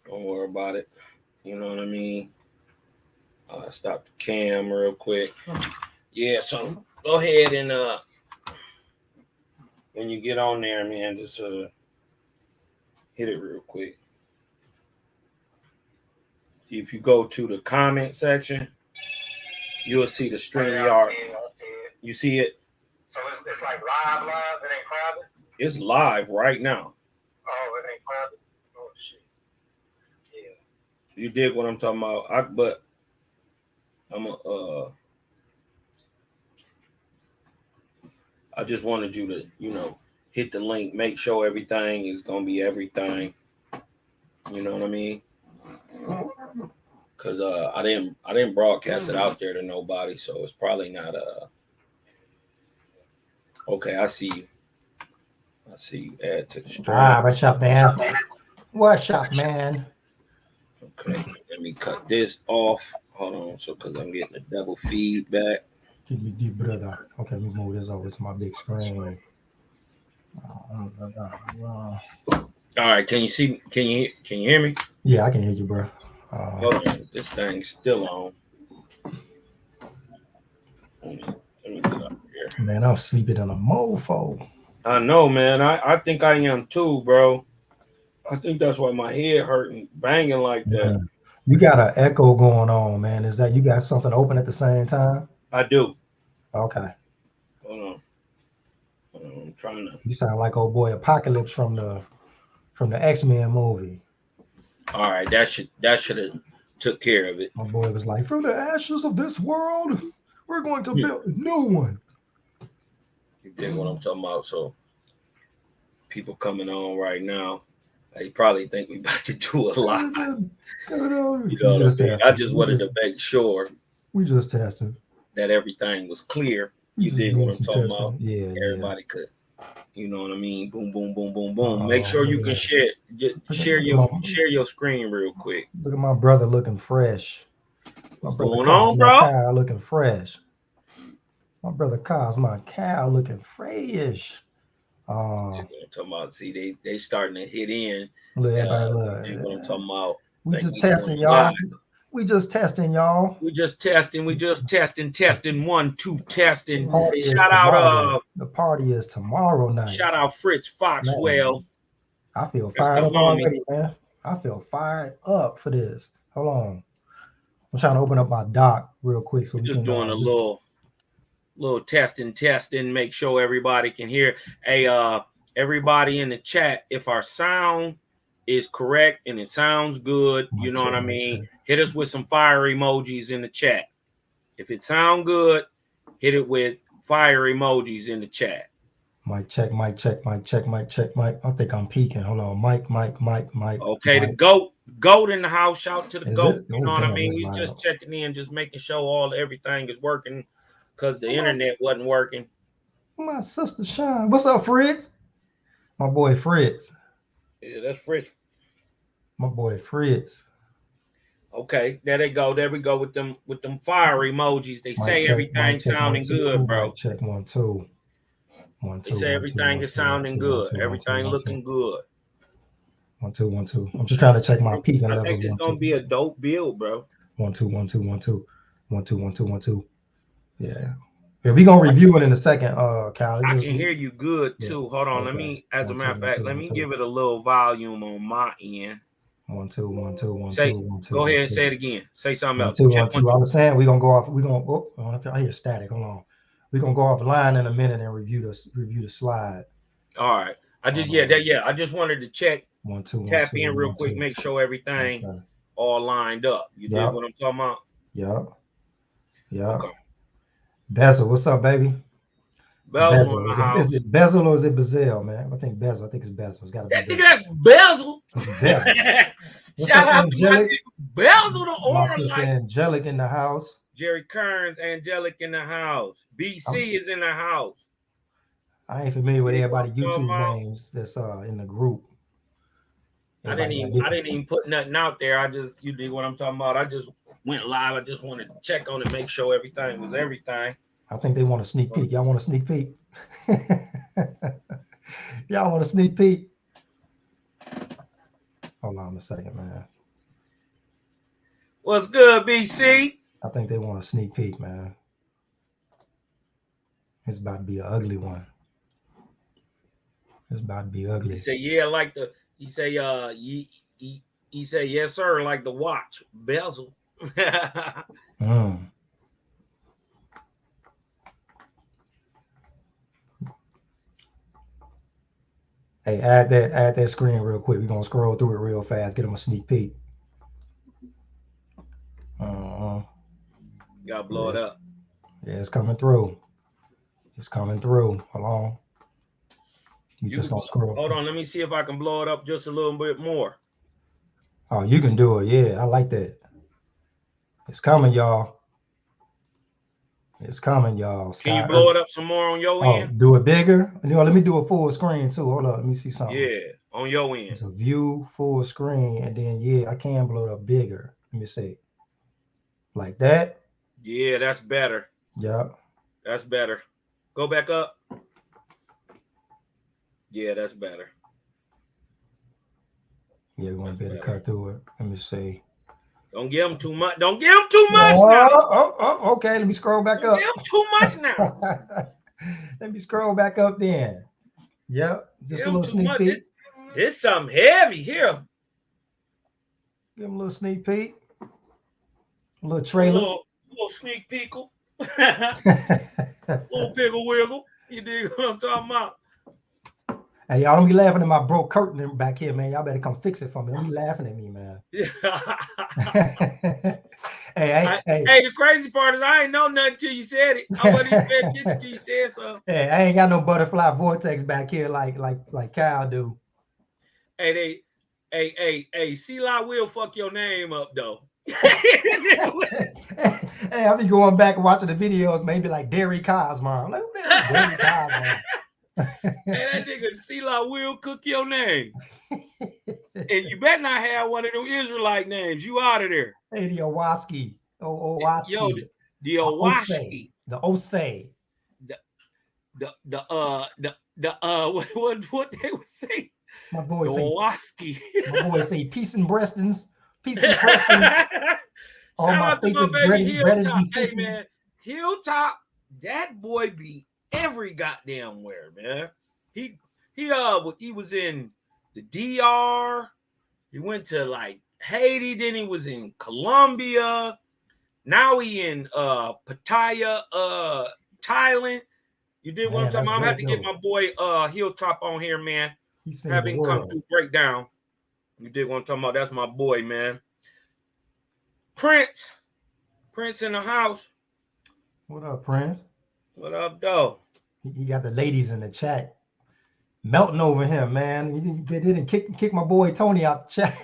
Don't worry about it. You know what I mean? Stop the cam real quick. Yeah, so go ahead and when you get on there, man, just hit it real quick. If you go to the comment section, you'll see the stream yard. You see it? So it's like live, it ain't private? It's live right now. Oh, it ain't private? Oh, shit. Yeah. You dig what I'm talking about? But I'm I just wanted you to, hit the link, make sure everything is gonna be everything. You know what I mean? Cause I didn't broadcast it out there to nobody, so it's probably not okay. I see you. I see you. Add to the stream. What's up, man? What's up, man? Okay, let me cut this off. Hold on, so because I'm getting a double feedback. Give me deep brother. Okay, let me move this over to my big screen. All right, can you see? Can you hear me? Yeah, I can hear you, bro. Hold on, this thing's still on. Let me get up here. Man, I'm sleeping in a mofo. I know, man. I think I am too, bro. I think that's why my head hurting, banging like that. Yeah. You got an echo going on, man. Is that you got something open at the same time? I do. Okay. Hold on. I'm trying to. You sound like old boy Apocalypse from the X-Men movie. All right, that should have took care of it. My boy was like, from the ashes of this world, we're going to build a new one. You dig what I'm talking about? So people coming on right now, they probably think we about to do a lot. You know what I mean? I just wanted to make sure we just tested that everything was clear. You dig what I'm talking about? Yeah, everybody could. You know what I mean? Boom, boom, boom, boom, boom. Make sure you can share your screen real quick. Look at my brother looking fresh. What's going on, bro? Cow looking fresh. My brother Kyle's my cow looking fresh. I'm talking about, see, they starting to hit in. Look, what I'm talking about. We just testing, y'all. We just testing, y'all. We just testing. 1, 2, testing. Shout out the party is tomorrow night. Shout out Fritz Foxwell. I feel fired up already, man. I feel fired up for this. Hold on. I'm trying to open up my doc real quick so we just can doing a little testing. Make sure everybody can hear. Hey, everybody in the chat, if our sound is correct and it sounds good, you know what I mean, hit us with some fire emojis in the chat. If it sound good, hit it with fire emojis in the chat. Mic check. I think I'm peeking. Hold on. Mic. Okay, mic. the goat in the house. Shout to the goat. You know what I mean? We just checking in, just making sure everything is working because the internet wasn't working. My sister Sean. What's up, Fritz? My boy Fritz. Yeah, that's Fritz. My boy Fritz. Okay, there they go. There we go with them fire emojis. They say everything sounding good, bro. Check 1 2. 1 2. They say everything is sounding good. Everything looking good. 1 2 1 2. I'm just trying to check my peaking levels. I think it's gonna be a dope build, bro. 1 2 1 2 1 2 1 2 1 2 1 2. Yeah. We're gonna review it in a second, Kyle. I can hear you good too. Hold on, let me. As a matter of fact, let me give it a little volume on my end. 1 2 1 2 1 2 1 2. Go ahead and say it again. Say something else. 1 2 1 2. I was saying we're gonna go off. I don't know if I hear static. Hold on. We're gonna go offline in a minute and review the slide. All right. I just wanted to check. 1 2 tap in real quick, make sure everything all lined up. You dig what I'm talking about? Yep. Okay. Bezel, what's up, baby? Bezel. Is it Bezel or is it Bezel, man? I think Bezel. I think it's Bezel. It's got to be. That's Bezel. Shout out to Angelic. Bezel, the my sister Angelic in the house. Jerry Kearns, Angelic in the house. BC is in the house. I ain't familiar with everybody's YouTube names that's in the group. I didn't even put nothing out there. You dig what I'm talking about? I just went live. I just wanted to check on it, make sure everything was everything. I think they want a sneak peek. Y'all want a sneak peek? Y'all want a sneak peek? Hold on a second, man. What's good, BC? I think they want a sneak peek, man. It's about to be an ugly one. It's about to be ugly. He say, yeah, like the. He say, he say, yes, sir, like the watch bezel. Mm. Hey, add that screen real quick. We're gonna scroll through it real fast. Get them a sneak peek. Gotta blow it up. Yeah, it's coming through. It's coming through. Hold on. You just gonna scroll. Hold on, let me see if I can blow it up just a little bit more. Oh, you can do it. Yeah, I like that. It's coming, y'all. It's coming, y'all. Can you blow it up some more on your end? Do it bigger. Let me do a full screen too. Hold up, let me see something. Yeah, on your end. It's a view full screen, and then yeah, I can blow it up bigger. Let me see. Like that. Yeah, that's better. Yep. That's better. Go back up. Yeah, that's better. Yeah, we're gonna be able to cut through it. Let me see. Don't give them too much. Don't give them too much now. Okay. Let me scroll back up. Give them too much now. Let me scroll back up then. Yep. Just a little sneak peek. This something heavy here. Give them a little sneak peek. A little trailer. A little sneak peekle. Little pickle wiggle. You dig what I'm talking about? Hey, y'all don't be laughing at my broke curtain back here, man. Y'all better come fix it for me. Don't be laughing at me, man. Hey, the crazy part is I ain't know nothing till you said it. I wasn't even paying attention till you said so. Hey, I ain't got no butterfly vortex back here like Kyle do. Hey, C-Lie will fuck your name up though. Hey, I be going back and watching the videos, maybe like Darryl Kosmon. I'm like, who the hell is Darryl Kosmon? Hey, that nigga C-Lie will cook your name. And you better not have one of them Israelite names. You out of there. Hey, the Owaski. Owaski. Yo, the Owaski. The Osfe. What they would say? My boy the say Owaski. My boy say peace and breastings. Peace and breastings. Shout out to my baby Hilltop. Hey man, Hilltop, that boy be every goddamn where, man. He was in the DR. He went to like Haiti, then he was in Colombia. Now he in Pattaya, Thailand. You did what I'm talking about? I'm gonna have to get my boy Hilltop on here, man. Have him come through breakdown. You did what I'm talking about? That's my boy, man. Prince in the house. What up, Prince? What up, though? He got the ladies in the chat melting over him, man. They didn't kick my boy Tony out the chat.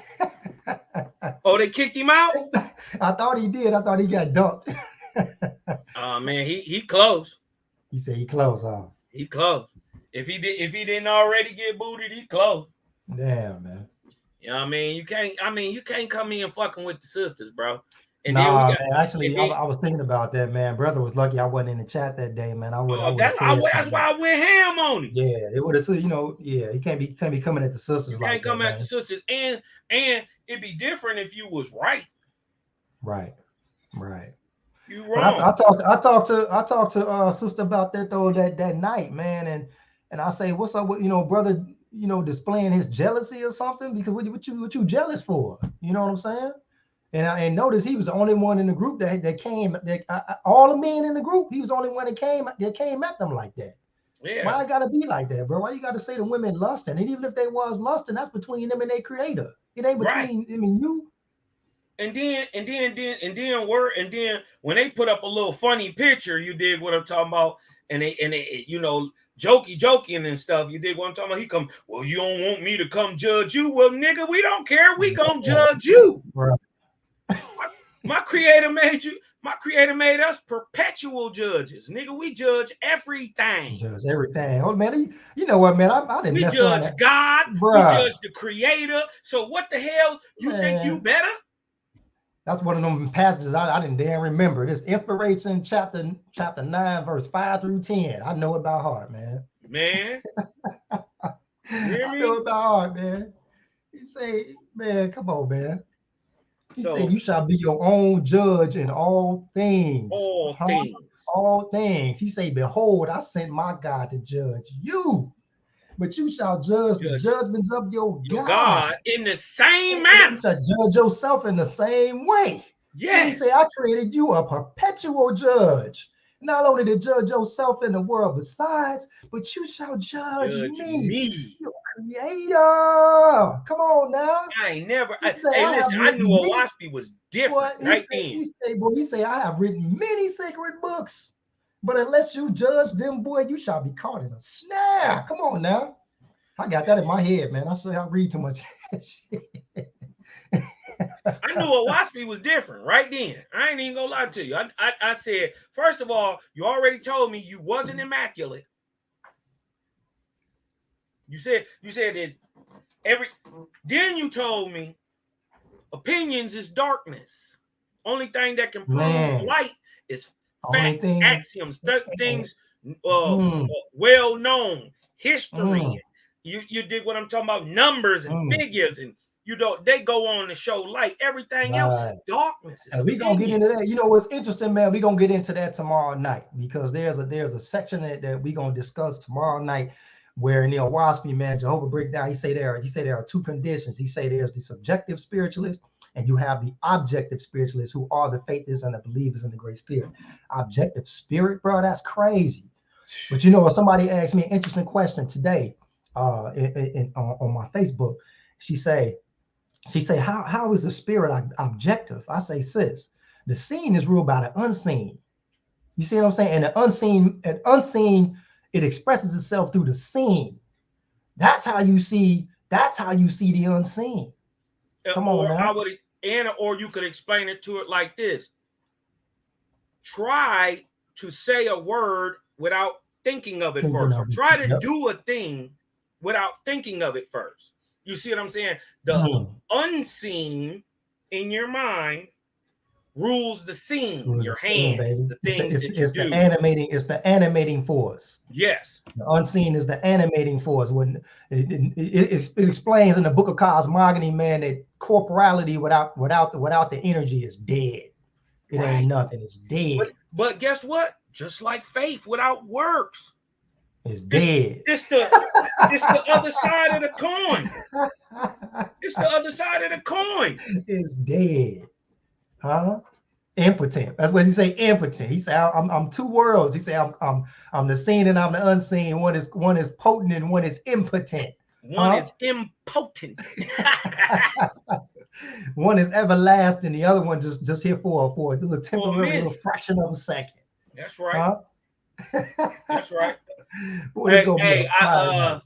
Oh, they kicked him out? I thought he did. I thought he got dumped. Oh man, he close. You say he close, huh? He close. If he didn't already get booted, he close. Damn, man. You know what I mean? You can't come in fucking with the sisters, bro. And man, actually, I was thinking about that, man. Brother was lucky I wasn't in the chat that day, man. That's why I went ham on him. Yeah, it would have, he can't be coming at the sisters like that. Can't come at the sisters, and it'd be different if you was right. Right. You wrong. But I talked to sister about that though that night, man, and I say, what's up with brother, displaying his jealousy or something? Because what you jealous for? You know what I'm saying? And notice he was the only one in the group that came. All the men in the group, he was the only one that came at them like that. Yeah. Why I gotta be like that, bro? Why you gotta say the women lusting? And even if they was lusting, that's between them and their creator. It ain't between you. And then when they put up a little funny picture, you dig what I'm talking about? And they joking and stuff. You dig what I'm talking about? He come, well, you don't want me to come judge you. Well, nigga, we don't care. We gonna judge you. Right. My creator made us perpetual judges. Nigga, we judge everything. Oh, man, you know what, man? I didn't mess around. We judge God. Bruh. We judge the creator. So what the hell? You think you better? That's one of them passages I didn't damn remember. This Inspiration chapter 9, verse 5 through 10. I know it by heart, man. Man. I know it by heart, man. He say, man, come on, man. He said, So you shall be your own judge in all things. all Huh? things, All things. He say, behold, I sent my God to judge you, but you shall judge the judge judgments of your your God. God in the same You manner. shall judge yourself in the same way. Then he Yes, say, I created you a perpetual judge. Not only to judge yourself in the world besides, but you shall judge judge me, me. your creator. Come on now. I ain't never. He say, Hey, I have listen, I written knew many. Owaspy was Boy, different right then. he say, I have written many sacred books, but unless you judge them, boy, you shall be caught in a snare. Come on now. I got that in my head, man. I swear I read too much. I knew Owaspy was different right then. I ain't even gonna lie to you. I said, first of all, you already told me you wasn't immaculate. You said that every. Then you told me opinions is darkness. Only thing that can prove Man, light is only facts, thing. axioms, Man, things mm, well known, history. mm, You dig what I'm talking about? Numbers and mm, figures, and they go on to show light. Everything else is right. darkness. It's And we gonna get opinion. into that. You know what's interesting, man? We gonna get into that tomorrow night because there's a section that we gonna discuss tomorrow night where Neil Waspy, man, Jehovah break down. He say there are two conditions. He say there's the subjective spiritualist and you have the objective spiritualists who are the faithers and the believers in the Great Spirit. Objective spirit, bro, that's crazy. But you know what? Somebody asked me an interesting question today, on my Facebook. She say, how is the spirit objective? I say, sis, the seen is ruled by the unseen. You see what I'm saying? And the unseen, it expresses itself through the seen. That's how you see. That's how you see the unseen. Come on Or I now. would, or you could explain it to it like this: try to say a word without thinking of it Thinking first, or of it. try to Yep. do a thing without thinking of it first. You see what I'm saying? The Mm. unseen in your mind rules the It scene, was a your scene, hands, baby. the things that you It's the do. animating. It's the animating force. Yes. The unseen is the animating force. When it explains in the book of cosmogony, man, that corporality without the energy is dead. It ain't Right. nothing. It's dead. But guess what? Just like faith without works, It's it's dead. it's the it's the other side of the coin. It's the other side of the coin. It's dead. Huh? Impotent. That's what he say. Impotent. He said, I'm two worlds. He said, I'm the seen and I'm the unseen. One is potent and one is impotent. One Huh? is impotent. One is everlasting. The other one just here for a little For a temporary, little minute. fraction of a second. That's right. Huh? That's right. Boy, it's gonna be a fire I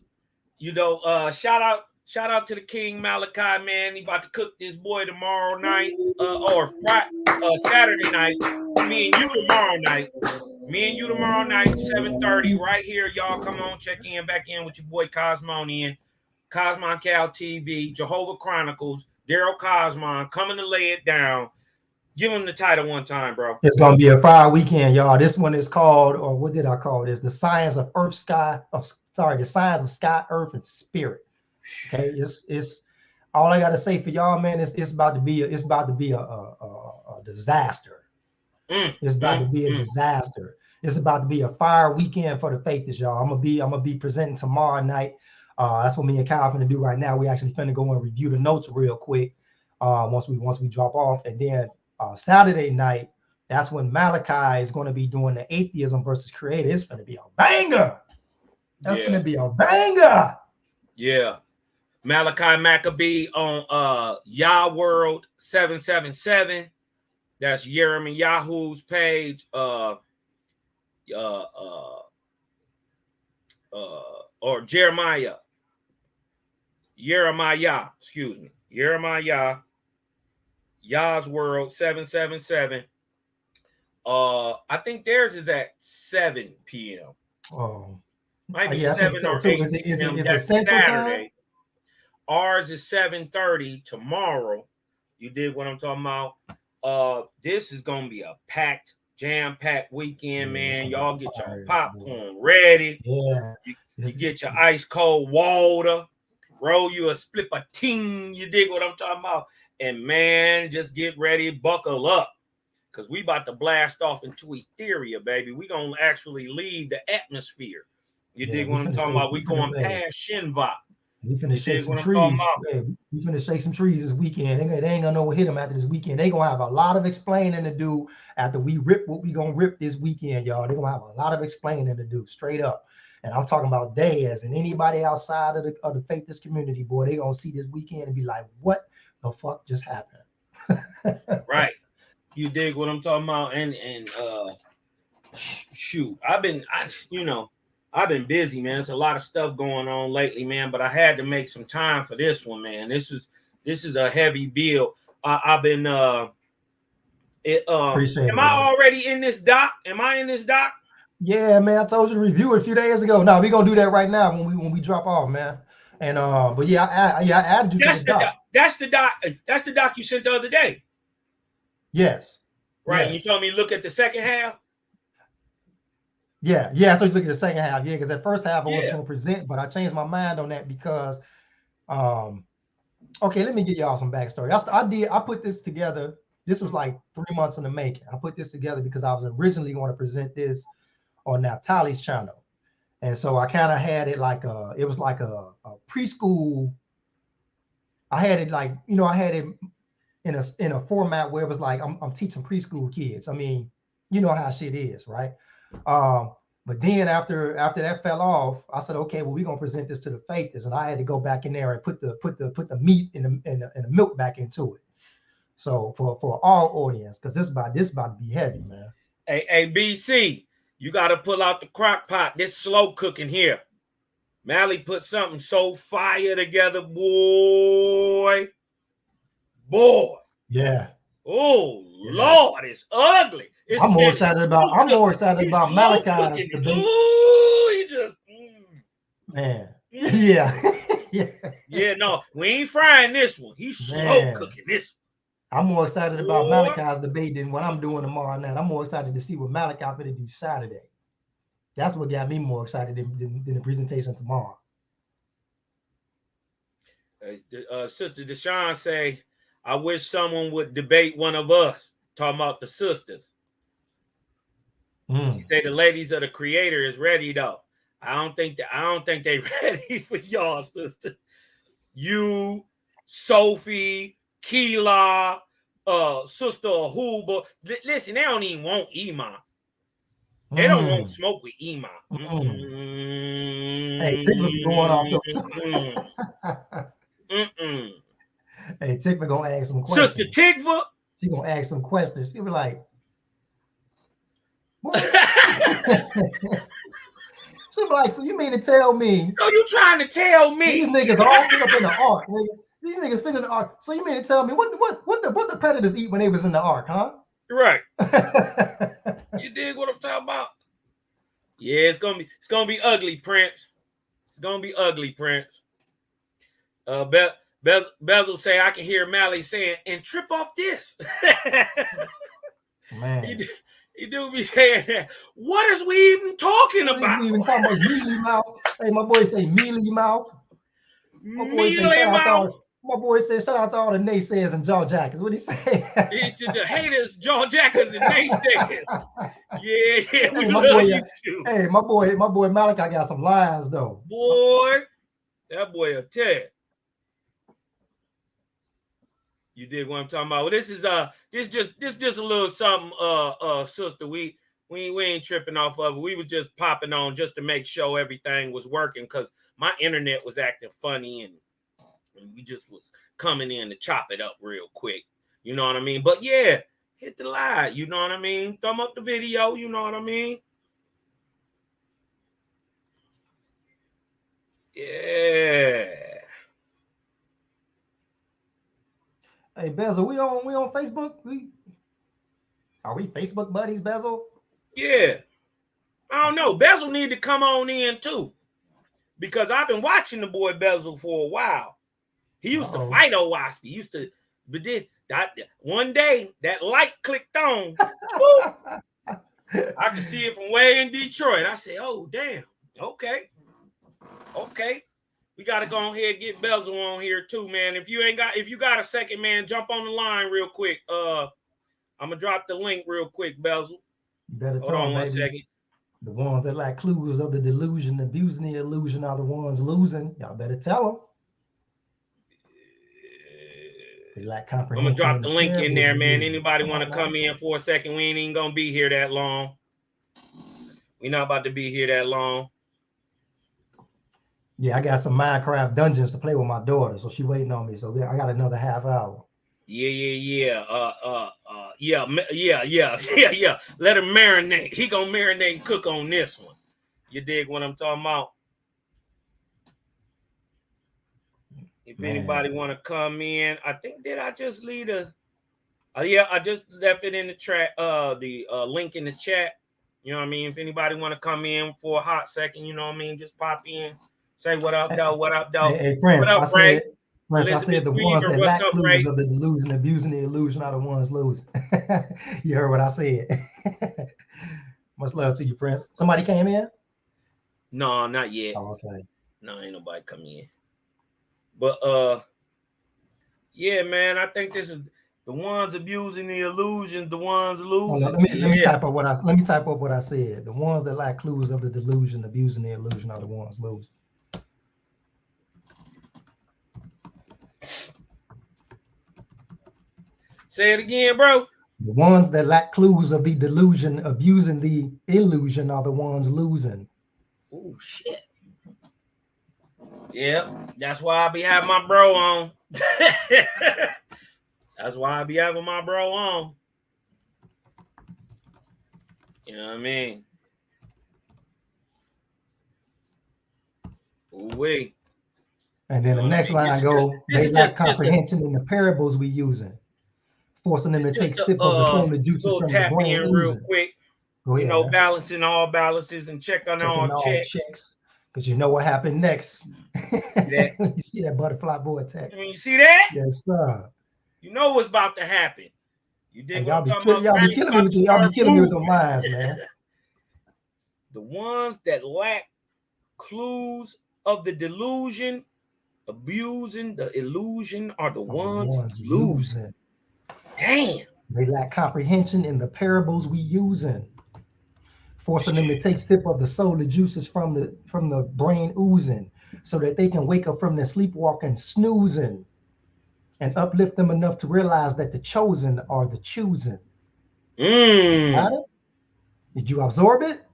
night. shout out to the King Malachi, man. He about to cook this boy tomorrow night, or Friday, Saturday night. Me and you tomorrow night. Me and you tomorrow night, 7:30, right here. Y'all come on, check in, back in with your boy Kosmon in. Kosmon Cal TV, Jehovah Chronicles, Daryl Kosmon coming to lay it down. Give him the title one time, bro. It's gonna be a fire weekend, y'all. This one is called, or what did I call this? The science of earth, sky. The science of sky, earth, and spirit. Okay, it's all I gotta say for y'all, man. It's about to be a disaster. It's about to be a disaster. It's about to be a fire weekend for the faithers, y'all. I'm gonna be presenting tomorrow night. That's what me and Kyle finna do right now. We actually finna go and review the notes real quick. Once we drop off, and then Saturday night, that's when Malachi is going to be doing the atheism versus creator. It's finna be a banger. That's finna be a banger. Yeah. Malachi Maccabee on Yah World 777. That's Jeremy Yahoo's page. Or Jeremiah, excuse me. Jeremiah, Yah's World 777. I think theirs is at 7 p.m. Oh, Might be yeah, I think 7 so or too. 8 p.m. Is it That's Central Time? Saturday. Ours is 7:30 tomorrow. You did what I'm talking about. This is gonna be a jam-packed weekend, Yeah, it's man. gonna be Y'all get your fire, boy. popcorn ready. Yeah. You get your ice cold water. roll you a split a ting. You dig what I'm talking about? And man, just get ready, buckle up. Because we about to blast off into etheria, baby. We gonna actually leave the atmosphere. You dig what I'm talking about? We going past Shinva. We finna shake some trees. We finna shake some trees this weekend. They ain't gonna know what hit them after this weekend. They gonna have a lot of explaining to do after we rip what we gonna rip this weekend, y'all. They gonna have a lot of explaining to do, straight up. And I'm talking about Daz and anybody outside of the faithless community, boy. They gonna see this weekend and be like, "What the fuck just happened?" Right. You dig what I'm talking about? And shoot, I've been busy, man. There's a lot of stuff going on lately, man. But I had to make some time for this one, man. This is a heavy bill. I've been Appreciate am I already in this doc? Am I in this doc? Yeah, man. I told you to review it a few days ago. No, we're gonna do that right now when we drop off, man. And but yeah, I added you to the doc. That's the doc. That's the doc you sent the other day. Yes. Right. Yes. You told me to look at the second half. Yeah. I told you to look at the second half. Yeah, because that first half I was going to present, but I changed my mind on that because, okay, let me give y'all some backstory. I put this together. This was like 3 months in the making. I put this together because I was originally going to present this on Naftali's channel, and so I kind of had it like it was like a preschool. I had it like, I had it in a format where it was like I'm teaching preschool kids. I mean, you know how shit is, right? But then after that fell off, I said, okay, well, we're gonna present this to the faithers, and I had to go back in there and put the meat and the milk back into it. So for our audience, because this about to be heavy, man. Hey, BC, you got to pull out the crock pot. This slow cooking here. Mally put something so fire together, boy. Yeah. Oh Lord, it's ugly. I'm more excited about Malachi's debate. Ooh, he just man. Yeah. Yeah, no, we ain't frying this one. He's slow cooking this one. I'm more excited about Malachi's debate than what I'm doing tomorrow night. I'm more excited to see what Malachi gonna do Saturday. That's what got me more excited than the presentation tomorrow. Sister Deshawn say, I wish someone would debate one of us. Talking about the sisters. She say the ladies of the creator is ready though. I don't think they ready for y'all, sister. You, Sophie, Keela, Sister Ahuba. Listen, they don't even want Iman. They don't want smoke with Iman. Hey, Tigma be going off though. Hey, Tigma gonna ask some questions. Sister Tigma, she gonna ask some questions. She be like, what? She be like, so you mean to tell me? So you trying to tell me these niggas all fit up in the ark? Nigga. These niggas fit in the ark. So you mean to tell me what the predators eat when they was in the ark, huh? Right. You dig what I'm talking about? Yeah, it's gonna be ugly, Prince. It's gonna be ugly, Prince. Bezel say I can hear Mally saying, and trip off this. Man. He do be saying that. What is we even talking about? We even talking about mealy mouth. Hey, my boy say mealy mouth. My boy say shout out to all the naysayers and jaw jackers. What he say? The haters, jaw jackers, and naysayers. Yeah, we love you too. Hey, my boy Malachi got some lines though. Boy, that boy a Ted. You dig what I'm talking about? Well, this is just a little something, sister. We ain't tripping off of it. We was just popping on just to make sure everything was working because my internet was acting funny and we just was coming in to chop it up real quick. You know what I mean? But yeah, hit the like, you know what I mean? Thumb up the video, you know what I mean? Yeah. Hey Bezel, we on Facebook? Are we Facebook buddies, Bezel? Yeah. I don't know. Bezel need to come on in too. Because I've been watching the boy Bezel for a while. He used to fight Owasp. He used to, but then one day that light clicked on. I could see it from way in Detroit. I said, oh, damn. Okay. We gotta go ahead and get Bezel on here too, man. If you got a second, man, jump on the line real quick. I'm gonna drop the link real quick, Bezel. You better Hold tell on them, one baby. second. The ones that lack clues of the delusion, abusing the illusion, are the ones losing. Y'all better tell them. They lack comprehension. I'm gonna drop the link in there, man. Illusion. Anybody want to come in for a second? We ain't even gonna be here that long. We not about to be here that long. Yeah, I got some Minecraft dungeons to play with my daughter, so she waiting on me. So I got another half hour. Yeah. Yeah. Let him marinate. He gonna marinate and cook on this one. You dig what I'm talking about? If anybody want to come in, I think did I just leave a? Yeah, I just left it in the chat. The link in the chat. You know what I mean? If anybody want to come in for a hot second, you know what I mean? Just pop in. Say what up, though. What up, though? Hey, friends, what up, Ray? I said the ones that lack clues of the delusion, abusing the illusion, are the ones losing. You heard what I said. Much love to you, Prince. Somebody came in? No, not yet. Oh, okay. No, ain't nobody come in. But yeah, man, I think this is the ones abusing the illusion, the ones losing. Let me type up what I said. The ones that lack clues of the delusion, abusing the illusion, are the ones losing. Say it again, bro. The ones that lack clues of the delusion, abusing the illusion, are the ones losing. Oh shit. Yeah, that's why I be having my bro on. That's why I be having my bro on. You know what I mean? Ooh-wee. And then the next line go, they lack comprehension in the parables we using, forcing them to take sip of the solar juices from the brain oozing. Real quick. Go ahead, you know, man. Balancing all balances and checking all checks. Because you know what happened next. You see that butterfly vortex. You see that? Yes, sir. You know what's about to happen. You dig what I'm talking about? Y'all be killing me with those lines, man. The ones that lack clues of the delusion, abusing the illusion, are the ones losing. Damn. They lack comprehension in the parables we using, forcing them to take sip of the solar juices from the brain oozing, so that they can wake up from their sleepwalking snoozing, and uplift them enough to realize that the chosen are the choosing. Got it? Did you absorb it?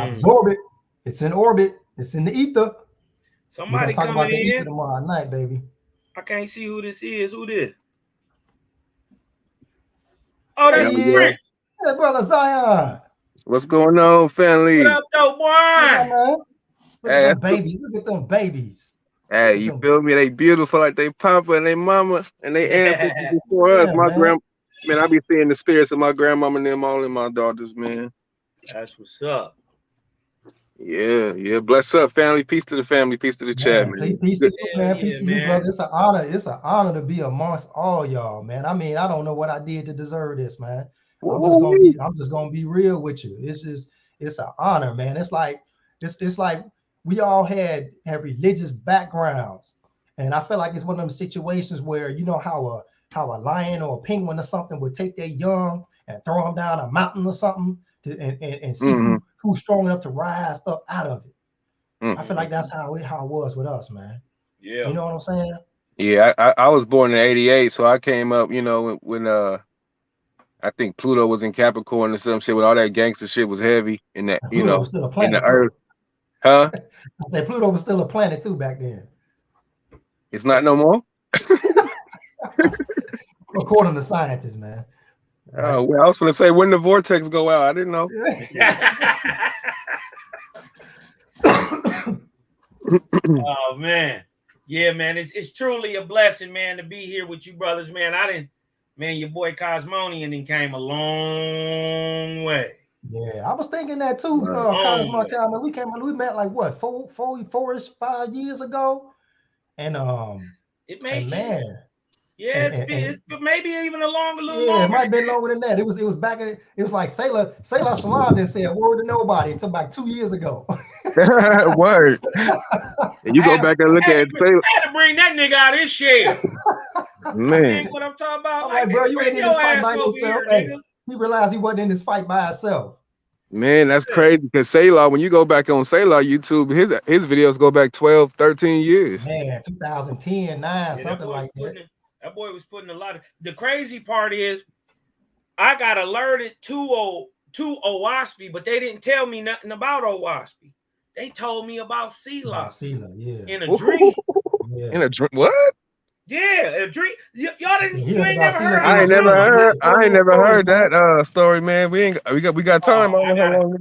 Absorb it. It's in orbit. It's in the ether. Somebody talk coming about the in ether tomorrow night, baby. I can't see who this is. Who this? Oh, that's Prince. Hey, brother Zion. What's going on, family? What up, though, boy? Look at them babies. Look at them babies. Hey, you feel me? They beautiful like they papa and they mama and they ancestors before us. My man, I be seeing the spirits of my grandmama and them all in my daughters, man. That's what's up. Yeah. Bless up, family. Peace to the family. Peace to the chat, man. Peace to you, man. Peace to you, brother. It's an honor. It's an honor to be amongst all y'all, man. I mean, I don't know what I did to deserve this, man. I'm just gonna be real with you. It's an honor, man. It's like we all had religious backgrounds, and I feel like it's one of them situations where, you know how a lion or a penguin or something would take their young and throw them down a mountain or something and see who's strong enough to rise up out of it. I feel like that's how it was with us, man. Yeah. You know what I'm saying? Yeah, I was born in '88, so I came up, you know, when I think Pluto was in Capricorn or some shit, when all that gangster shit was heavy in that, you know, was still a planet in the earth. Huh? I said Pluto was still a planet too back then. It's not no more? According to scientists, man. Right? Oh, well, I was going to say, when the vortex go out? I didn't know. Oh, man. Yeah, man. It's truly a blessing, man, to be here with you brothers, man. Your boy Kosmon and came a long way. Yeah, I was thinking that too. Kosmon, we met like what, 5 years ago, and it made man. Yeah, it's maybe even a little yeah, longer. it might have been longer than that. It was back in, it was like Sailor Shalom didn't say a word to nobody until about 2 years ago. Word. And you go back and look at Sailor. I had to bring that nigga out of his shell. Man. You know what I'm talking about? I'm like, bro, you ain't bring in your this fight ass by over yourself. here, Hey, nigga. he realized he wasn't in this fight by himself. Man, that's crazy because Sailor, when you go back on Sailor YouTube, his videos go back 12, 13 years. Man, 2010, 9, something like that. That boy was putting a lot of. The crazy part is, I got alerted to Owaspy, but they didn't tell me nothing about Owaspy. They told me about Sela yeah. in a dream. Yeah. In a dream? What? Yeah, a dream. Y'all didn't. You ain't about never Sela heard. I ain't never heard that story, man. We got time. I don't know how long.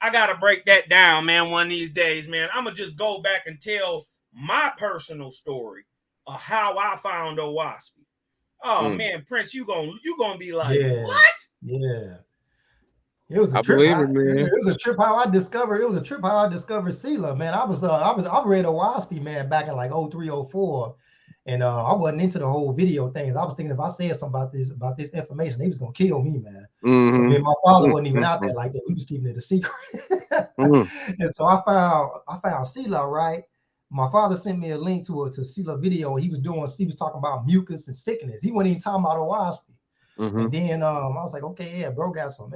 I gotta break that down, man. One of these days, man. I'm gonna just go back and tell my personal story of how I found Owaspy. Oh man, Prince, you gonna be like, what? Yeah. It was a I trip. believe it, man. It was a trip how I discovered. It was a trip how I discovered Sela, man. I read Owaspy, man, back in like 03, 04. And I wasn't into the whole video things. I was thinking if I said something about this information, they was gonna kill me, man. So me and my father wasn't even out there like that. We was keeping it a secret. And so I found Sela, right? My father sent me a link to Sela video. He was talking about mucus and sickness. He wasn't even talking about Owaspy. And then I was like, okay, yeah, bro got some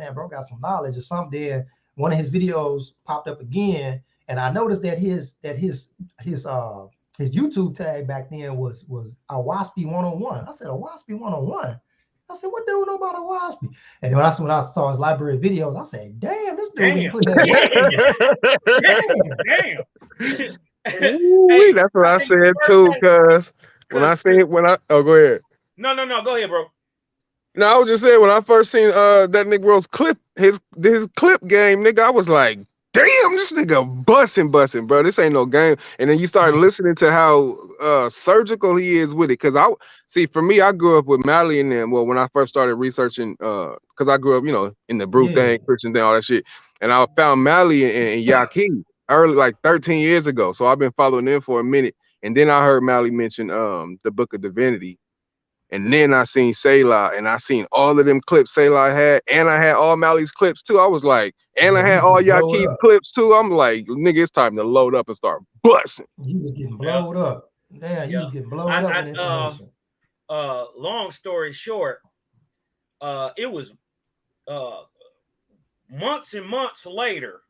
knowledge or something. Then one of his videos popped up again, and I noticed that his YouTube tag back then was Owaspy 101. I said, Owaspy 101. I said, what dude know about Owaspy? And then when I saw his library videos, I said, damn, this dude been putting that. Damn. Hey, that's what I said too, cuz go ahead. No, go ahead, bro. No, I was just saying when I first seen that nigga Rose clip, his clip game, nigga, I was like, damn, this nigga busting, bro. This ain't no game. And then you start listening to how surgical he is with it. Cause for me, I grew up with Mally and them. Well, when I first started researching, cause I grew up, in the brute thing, Christian thing, all that shit. And I found Mally and Yaki early, like 13 years ago. So I've been following them for a minute. And then I heard Mally mention the Book of Divinity. And then I seen Selah, and I seen all of them clips Selah had, and I had all Mally's clips too. I was like, and I had all Yakeem's clips too. I'm like, nigga, it's time to load up and start busting. You was getting blowed up. Damn, you was getting blowed up with information. Long story short, it was months and months later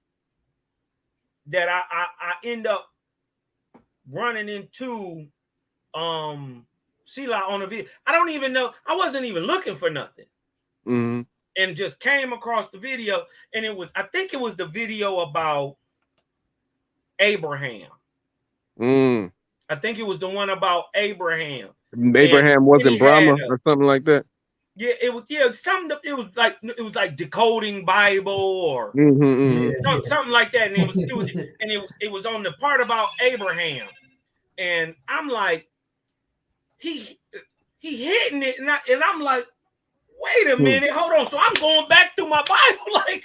that I end up running into Sela on a video. I don't even know. I wasn't even looking for nothing. And just came across the video. And I think it was the video about Abraham. I think it was the one about Abraham. Abraham wasn't Brahma or something like that. Yeah, it was something. It was like decoding Bible or something like that. And it was on the part about Abraham. And I'm like, he hitting it, and I'm like, wait a minute, hold on. So I'm going back through my Bible, like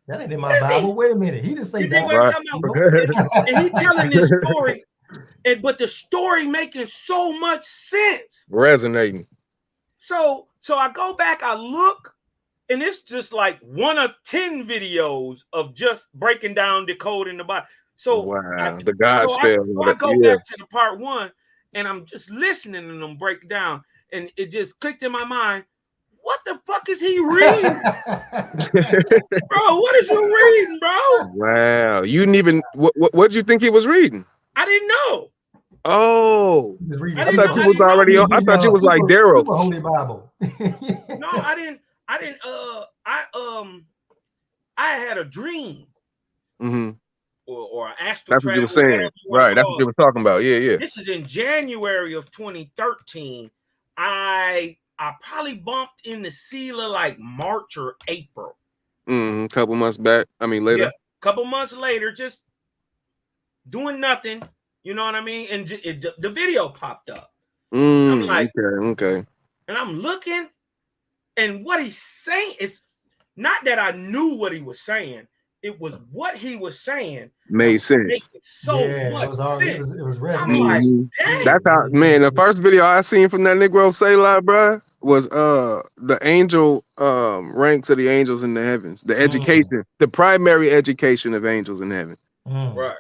that ain't in my Bible. Wait a minute, he didn't say that. Right. And he telling this story, but the story making so much sense, resonating. So I go back, I look, and it's just like 1 of 10 videos of just breaking down, decoding the Bible. So the God spell. So I go back to the part 1. And I'm just listening to them break down, and it just clicked in my mind. What the fuck is he reading, bro? What is you reading, bro? Wow, you didn't even. What did you think he was reading? I didn't know. Oh, I thought you was already. I thought you was like Darryl. Holy Bible. No, I didn't. I had a dream. Or astral. That's what you were saying, right? That's what you were talking about. Yeah. This is in January of 2013. I probably bumped into Sela like March or April. Couple months back. I mean, later. Yeah, couple months later, just doing nothing. You know what I mean? And the video popped up. I'm like, okay. And I'm looking, and what he's saying is not that I knew what he was saying. it was what he was saying that Made was sense. making so Yeah, it much was already sense. it was I'm like, resonating. hmm Yeah, dang. That's how, yeah, man. The yeah. first video I seen from that Negro say lot, bruh, was the angel ranks of the angels in the heavens, the Mm, education, the primary education of angels in heaven. mm. Right.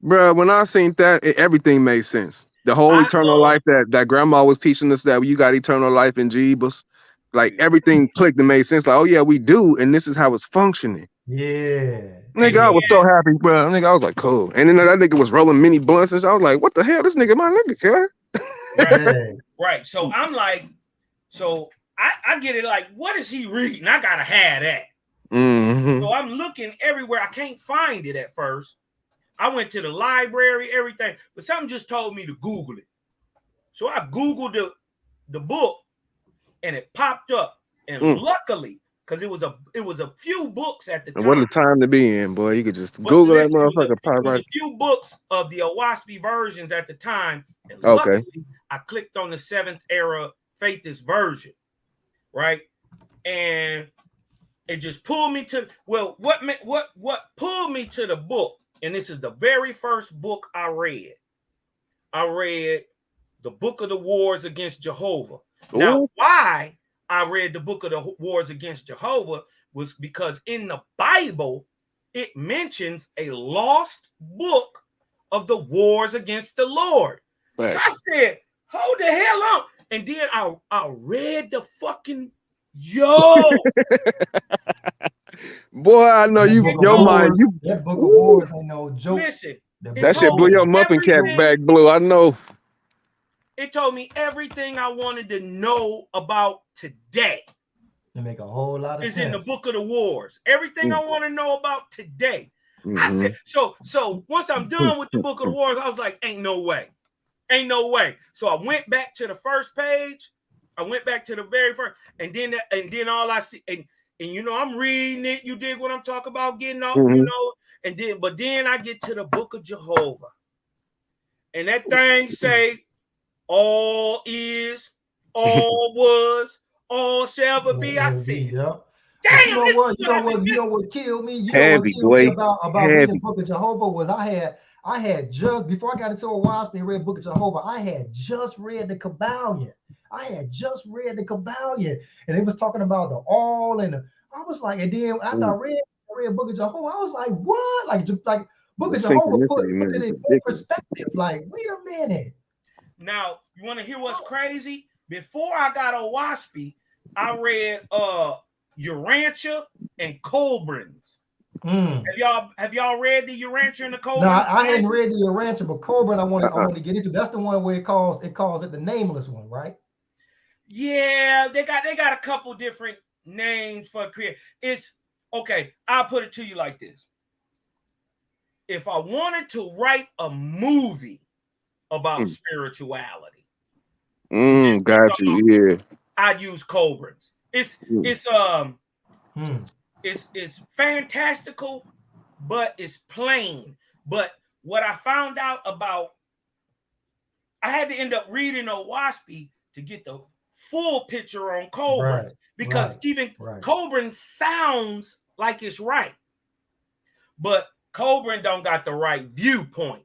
Bruh, when I seen that, everything made sense. The whole I eternal life that grandma was teaching us, that you got eternal life in Jesus, like everything clicked and made sense. Like, oh yeah, we do, and this is how it's functioning. Yeah. Nigga, and I then was so happy, bro. Nigga, I was like, cool. And then that nigga was rolling mini blunts, and I was like, what the hell? This nigga, my nigga, cuz. right, Yeah. right. So I'm like, so I get it. Like, what is he reading? I gotta have that. Mm-hmm. So I'm looking everywhere. I can't find it at first. I went to the library, everything, but something just told me to Google it. So I Googled the book, and it popped up. And luckily, because it was a few books at the And what a time. time to be in, boy. You could just But Google that listen, motherfucker, it pop was right. a few books of the Owaspy versions at the time, and Okay. luckily I clicked on the Seventh Era Faithist version, right? And it just pulled me to what pulled me to the book, and this is the very first book I read. I read the Book of the Wars Against Jehovah. Now, Ooh. why I read the Book of the Wars Against Jehovah was because in the Bible it mentions a lost book of the wars against the Lord. Right. So I said, hold the hell on. And then I read the fucking Boy, I know That you, book of your mind, wars, you, that book of ooh, wars ain't no joke. listen, That it book that of shit told blew me your wars. muffin cap everything. back blue. I know. It told me everything I wanted to know about today. They make a whole lot of Is in the sense. Book of the Wars. Everything I want to know about today. I Mm-hmm. said, so once I'm done with the Book of the Wars, I was like, ain't no way. Ain't no way. So I went back to the first page. I went back to the very first, and then all I see, and you know, I'm reading it. You dig what I'm talking about? Getting off, you Mm-hmm. know, but then I get to the Book of Jehovah. And that thing say, all is, all was, all shall ever be. I said, Yep. But you damn, know this is what? what I've been You know missing. what killed me? You know what Heavy, killed me boy. about reading Heavy. Book of Jehovah was I had just before I got into a Wasp and read Book of Jehovah, I had just read the Kabbalion. I had just read the Kabbalion, and it was talking about the all and I was like, and then after I read Book of Jehovah, I was like, what? Like Book The of Jehovah synchronicity, put man, it is in full ridiculous. perspective. Like, wait a minute. Now, you want to hear what's crazy? Before I got a Waspy, I read Urantia and Colburn's. Mm. Have y'all read the Urantia and the No, Colburn? I hadn't read the Rancher, but Corbin I Uh-uh. wanted to get into. That's the one where it calls it the nameless one, right? Yeah, they got a couple different names for create. It's okay. I'll put it to you like this: if I wanted to write a movie about spirituality, you get what I'm Got talking about? you. Yeah. I'd use Colburn's. It's it's fantastical, but it's plain. But what I found out about, I had to end up reading Owaspy to get the full picture on Colburn's, because even Colburn sounds like it's right, but Colburn don't got the right viewpoint.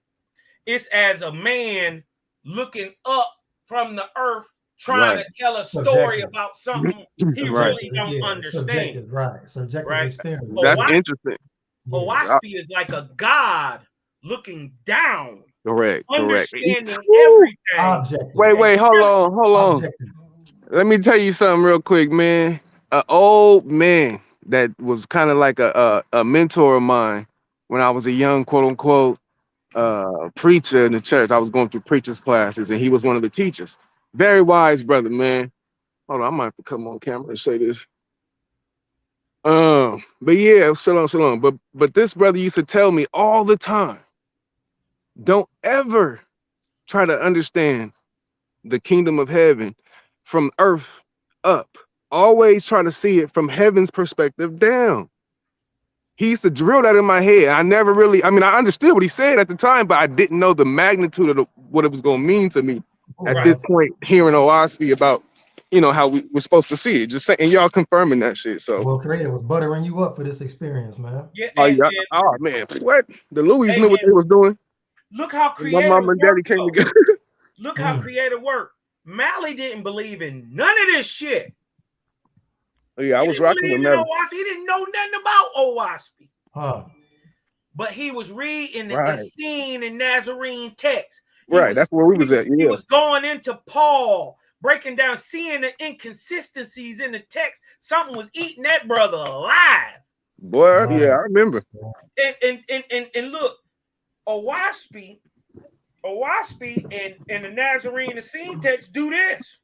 It's as a man looking up from the earth trying to tell a story about something he really don't understand. Subjective experience. That's interesting. Owaspy is like a god looking down, Correct. understanding Woo! everything. Objective. Wait, hold on. Objective. Let me tell you something real quick, man. An old man that was kind of like a mentor of mine when I was a young quote unquote preacher in the church. I was going through preachers classes, and he was one of the teachers. Very wise brother, man. Hold on, I might have to come on camera and say this. But yeah, so long. But this brother used to tell me all the time, don't ever try to understand the kingdom of heaven from earth up. Always try to see it from heaven's perspective down. He used to drill that in my head. I never really, I mean, I understood what he said at the time, but I didn't know the magnitude of what it was going to mean to me at this point, hearing Owaspy about you know, how we're supposed to see it. Just saying, and y'all confirming that shit. So, Well, Creator was buttering you up for this experience, man. Yeah, oh yeah, oh man, what the Louis knew what and they was doing. look how And my creative mom and daddy worked came though. together. Look how creative worked. Mally didn't believe in none of this shit. Yeah, I He was didn't rocking with believe in Melly. Owaspy. He didn't know nothing about Owaspy. Huh. But he was reading Right. and seeing in Nazarene text. Right, that's where we was at. He Yeah. was going into Paul, breaking down, seeing the inconsistencies in the text. Something was eating that brother alive. Boy, yeah, I remember. And look, Owaspy and the Nazarene Essene text do this.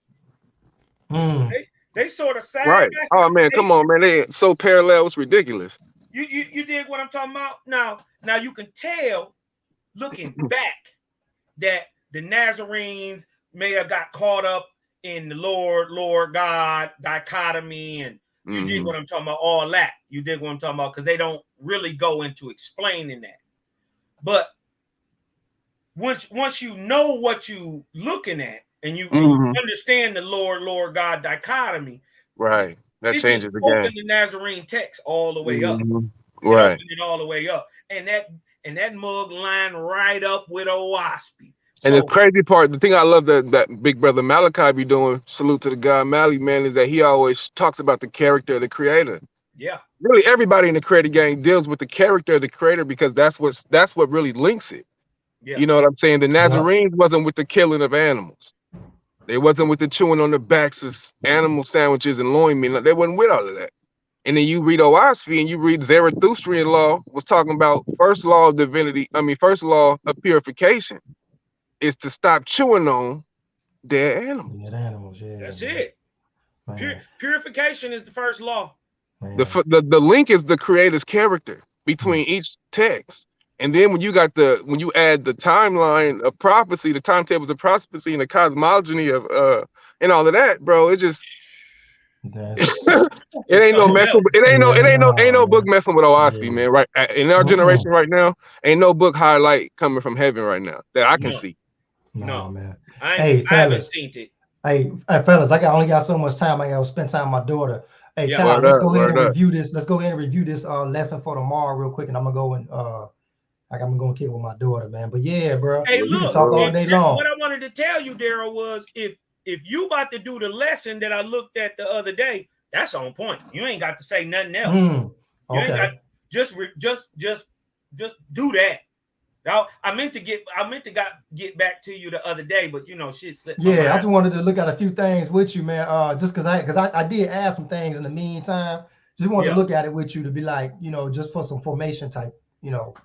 They sort of side Right. by Oh side. man, come on, man. They so parallel, it's ridiculous. You dig what I'm talking about? Now you can tell looking back that the Nazarenes may have got caught up in the Lord God dichotomy, and you dig what I'm talking about, all that. You dig what I'm talking about, because they don't really go into explaining that. But once you know what you looking at and you understand the Lord God dichotomy, right, that changes the game. Open the Nazarene text all the way up. Right. Open it all the way up. And that mug line right up with Owaspy. And the crazy part, the thing I love that big brother Malachi be doing, salute to the guy Mally, man, is that he always talks about the character of the creator. Yeah. Really, everybody in the creator gang deals with the character of the creator, because that's what really links it. Yeah. You know what I'm saying? The Nazarenes wasn't with the killing of animals. They wasn't with the chewing on the backs of animal sandwiches and loin meat. They wasn't with all of that. And then you read Owaspy and you read Zarathustrian law was talking about first law of divinity. First law of purification is to stop chewing on dead animals. Dead animals, yeah. That's it. Purification is the first law. The link is the creator's character between each text. And then when you add the timeline of prophecy, the timetables of prophecy, and the cosmogony of and all of that, bro, it just it ain't no messing. Ain't no book messing with Owaspy, man. Right in our generation right now, ain't no book highlight coming from heaven right now that I can see. No, man. I haven't seen it. Hey, fellas, I only got so much time. I got to spend time with my daughter. Hey, Kyle, let's go ahead and review this. Let's go ahead and review this lesson for tomorrow real quick, and I'm gonna go and I'm gonna kick with my daughter, man. But yeah, bro, hey, we can talk all day long. What I wanted to tell you, Darryl, was if you about to do the lesson that I looked at the other day, that's on point. You ain't got to say nothing else. You ain't got just do that. Now, I meant to get back to you the other day, but shit slipped. Yeah, I just wanted to look at a few things with you, man. Just because I did add some things in the meantime. Just wanted to look at it with you to be like, just for some formation type.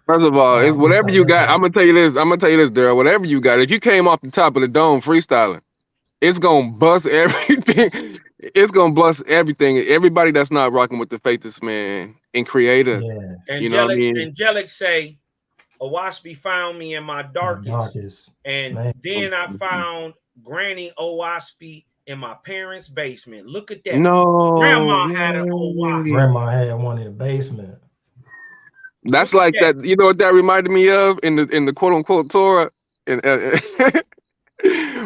First of all, it's whatever you got. I'm gonna tell you this, Darryl. Whatever you got, if you came off the top of the dome freestyling, it's gonna bust everything. It's gonna bust everything. Everybody that's not rocking with the faithist man and creator. Yeah. You know what I mean? Angelic say, Owaspy found me in my darkest. And then I found Granny Owaspy in my parents' basement. Look at that. No, Grandma had an Owaspy. Grandma had one in the basement. That's like that. You know what that reminded me of in the quote unquote Torah, and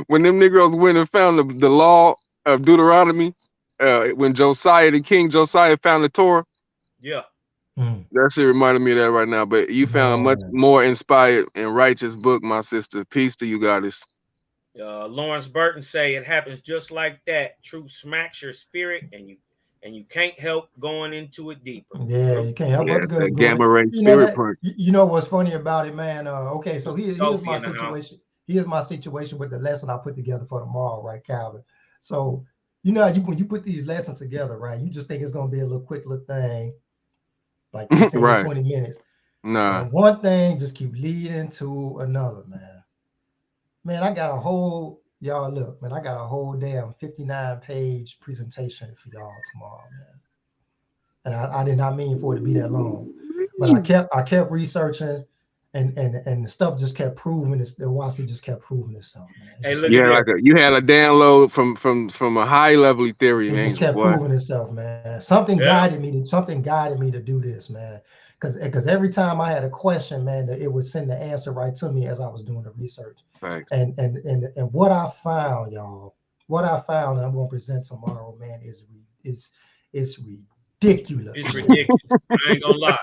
when them Negroes went and found the law of Deuteronomy, when the King Josiah found the Torah. Yeah. That shit reminded me of that right now. But you found a much more inspired and righteous book, my sister. Peace to you, goddess. Lawrence Burton say it happens just like that. Truth smacks your spirit, and you can't help going into it deeper. Yeah, you can't help but to go. Gamma ray spirit part. You know what's funny about it, man? Okay, so here's my situation. Here's my situation with the lesson I put together for tomorrow, right, Calvin? So when you put these lessons together, right, you just think it's gonna be a little quick little thing, like 15, 20 minutes. Nah. And one thing just keep leading to another, man. Man, I got a whole damn 59-page presentation for y'all tomorrow, man. And I did not mean for it to be that long, but I kept researching, and the stuff just kept proving this. The Owaspy just kept proving itself, man. You had a download from a high level theory, man. It just kept proving itself, man. Something guided me to do this, man. Because every time I had a question, man, it would send the answer right to me as I was doing the research. Right. And what I found, y'all, what I found and I'm going to present tomorrow, man, it's ridiculous. It's ridiculous. I ain't gonna lie.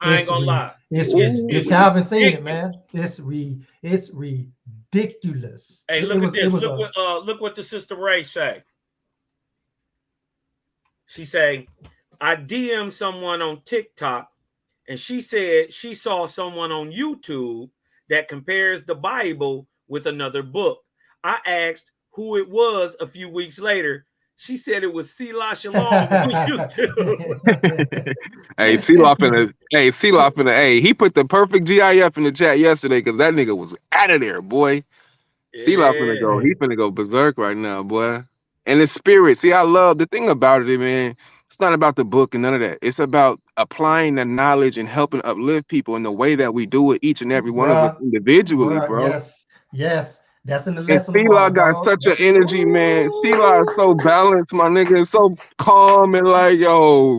I ain't gonna lie. If Calvin seen it, ridiculous. man, it's ridiculous. Hey, It look at was this. a Look what the sister Ray say. She say, I DM someone on TikTok, and she said she saw someone on YouTube that compares the Bible with another book. I asked who it was a few weeks later. She said it was Selah Shalom on YouTube. Hey, C-Loff in the A. He put the perfect GIF in the chat yesterday because that nigga was out of there, boy. C-Loff finna go. He finna go berserk right now, boy. And the spirit. See, I love the thing about it, man. It's not about the book and none of that. It's about applying the knowledge and helping uplift people in the way that we do it, each and every one of us individually, bro. Yes. That's in the And lesson C-Law tomorrow, got dog. such an energy, man. C-Law is so balanced, my nigga. It's so calm and like, yo,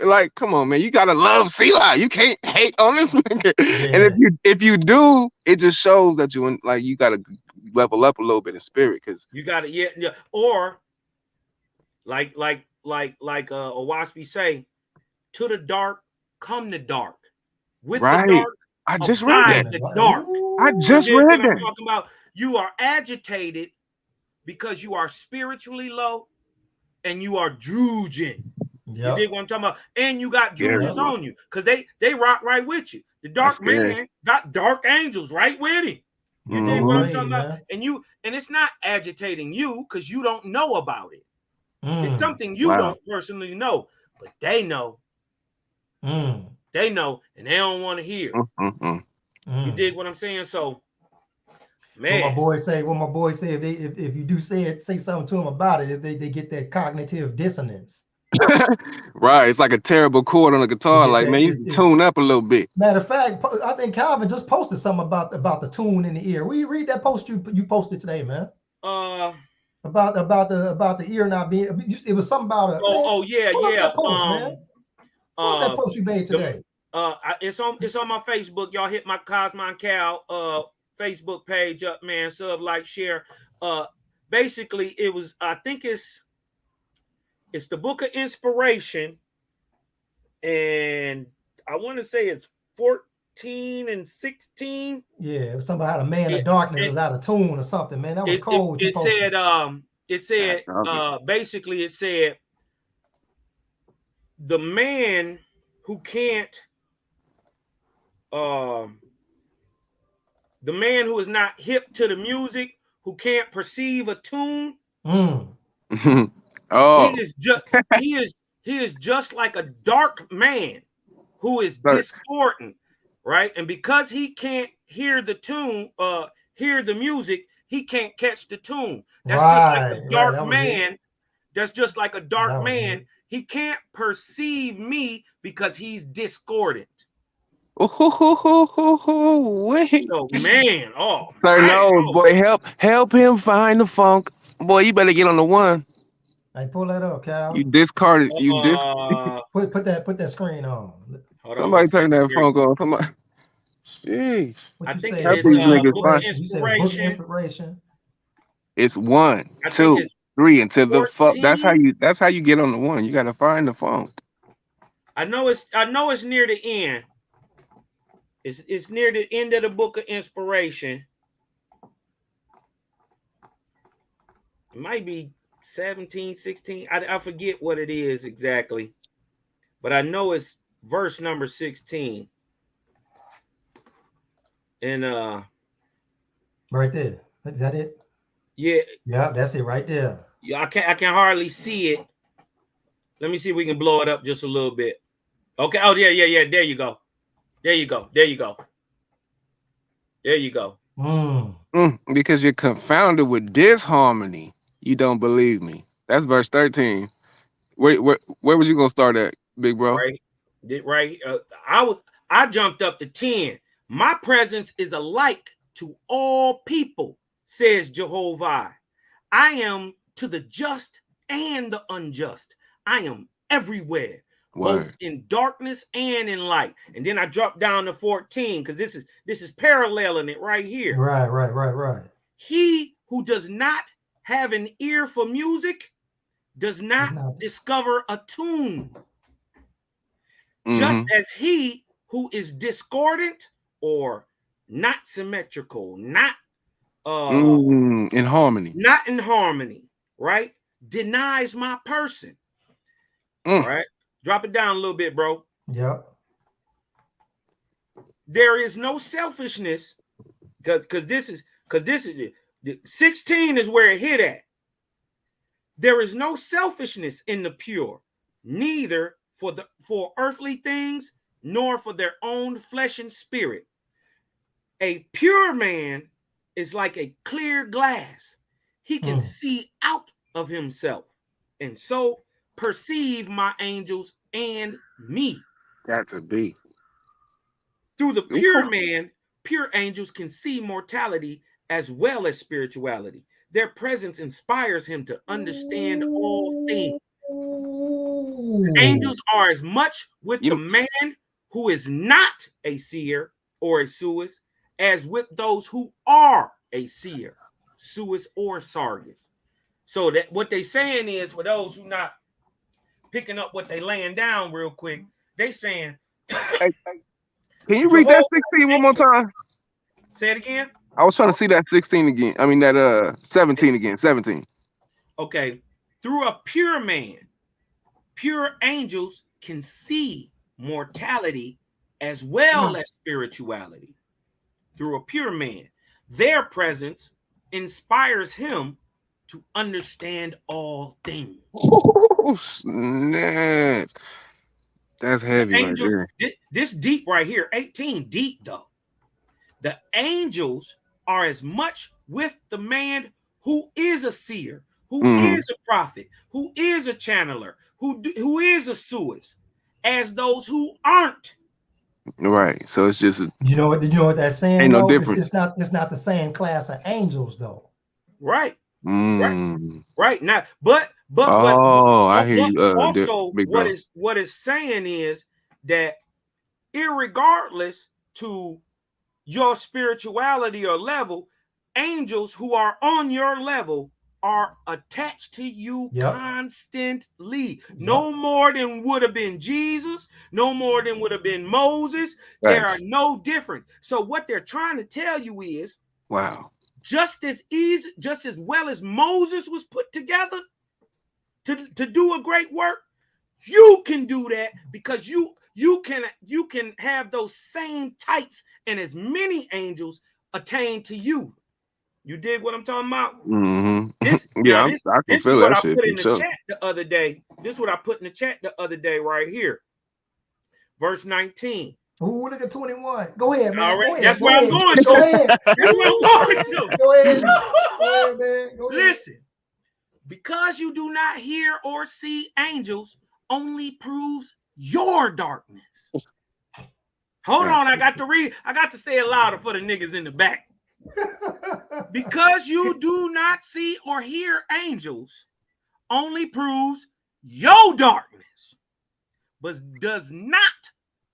like, come on, man. You gotta love C-Law. You can't hate on this nigga. Yeah. And if you do, it just shows that you gotta level up a little bit in spirit, because you gotta or like Owaspi say, to the dark come the dark. With right. the dark, I just read that. The dark. I just read that. I'm talking about. You are agitated because you are spiritually low and you are drooging. You dig what I'm talking about? And you got droogers on you because they rock right with you. The dark man got dark angels right with him. You dig what I'm talking about? And it's not agitating you because you don't know about it. It's something you don't personally know, but they know. They know, and they don't want to hear. You dig what I'm saying? So, man, what my boy say, if you do say something to them about it, they get that cognitive dissonance. Right, it's like a terrible chord on a guitar. Like, man, you tune up a little bit. Matter of fact, I think Calvin just posted something about the tune in the ear. Will you read that post you posted today, man? About the ear not being. It was something about a. Yeah. That post, man. What that post you made today? It's on my Facebook. Y'all hit my Kosmon Cal Facebook page up, man. Sub, like, share. Basically, it was. I think it's the Book of Inspiration, and I want to say it's 14 and 16. Yeah, it was something about a man of darkness is out of tune or something, man. That was cold. It said basically it said the man who can't the man who is not hip to the music, who can't perceive a tune. He is just like a dark man who is discordant, right? And because he can't hear the tune, hear the music, he can't catch the tune. That's just like a dark man. That's just like a dark man. He can't perceive me because he's discordant. So, man, boy, help him find the funk. Boy, you better get on the one. Hey, pull that up, Cal. You discarded. Put that screen on. Somebody turn that funk on. Somebody. Jeez. I think it's Book Inspiration. It's 1, 2, 3 until the funk. That's how you get on the one. You gotta find the funk. I know it's near the end. It's near the end of the Book of Inspiration. It might be 17, 16. I forget what it is exactly. But I know it's verse number 16. And right there. Is that it? Yeah. Yeah, that's it right there. Yeah, I can hardly see it. Let me see if we can blow it up just a little bit. Okay. Oh, yeah. There you go. Because you're confounded with disharmony. You don't believe me. That's verse 13. Where was you gonna start at, big bro? Right. I jumped up to 10. My presence is alike to all people, says Jehovah. I am to the just and the unjust. I am everywhere. Both in darkness and in light. And then I dropped down to 14 because this is paralleling it right here. Right. He who does not have an ear for music does not discover a tune. Just as he who is discordant or not symmetrical, not in harmony, right, denies my person. All right, drop it down a little bit, bro. Yep. There is no selfishness, because this is 16 is where it hit at. There is no selfishness in the pure, neither for earthly things, nor for their own flesh and spirit. A pure man is like a clear glass. He can see out of himself, and so perceive my angels and me. That's a B. Through the pure man, pure angels can see mortality as well as spirituality. Their presence inspires him to understand all things. Angels are as much with the man who is not a seer or a suis as with those who are a seer, suis, or sargus. So that what they saying is, for those who not picking up what they laying down real quick, they saying, hey, can you read that 16 one more time? Say it again. I was trying to see that 16 again. I mean that 17 again. 17. Okay. Through a pure man, pure angels can see mortality as well as spirituality. Through a pure man, their presence inspires him to understand all things. Oh, snap. That's heavy angels, right there. This deep right here, 18 deep though. The angels are as much with the man who is a seer, who is a prophet, who is a channeler, who is a suis, as those who aren't. Right. So it's just you know what that's saying. Ain't no though? difference. It's not the same class of angels though. Right. Right. Right. Now, but I hear you. Also, what is saying is that irregardless to your spirituality or level, angels who are on your level are attached to you constantly. No more than would have been Jesus, no more than would have been Moses. Right. There are no different. So what they're trying to tell you is, wow, just as well as Moses was put together to do a great work, you can do that, because you can have those same types and as many angels attain to you. You dig what I'm talking about? This is what I put in the chat the other day. This is what I put in the chat the other day right here. Verse 19. Ooh, look at 21. Go ahead, man. Right. Go ahead. That's where I'm going to. Go ahead. That's where I'm going to. Go ahead. Go ahead, man. Go ahead. Listen, because you do not hear or see angels only proves your darkness. Hold on, I got to say it louder for the niggas in the back. Because you do not see or hear angels only proves your darkness, but does not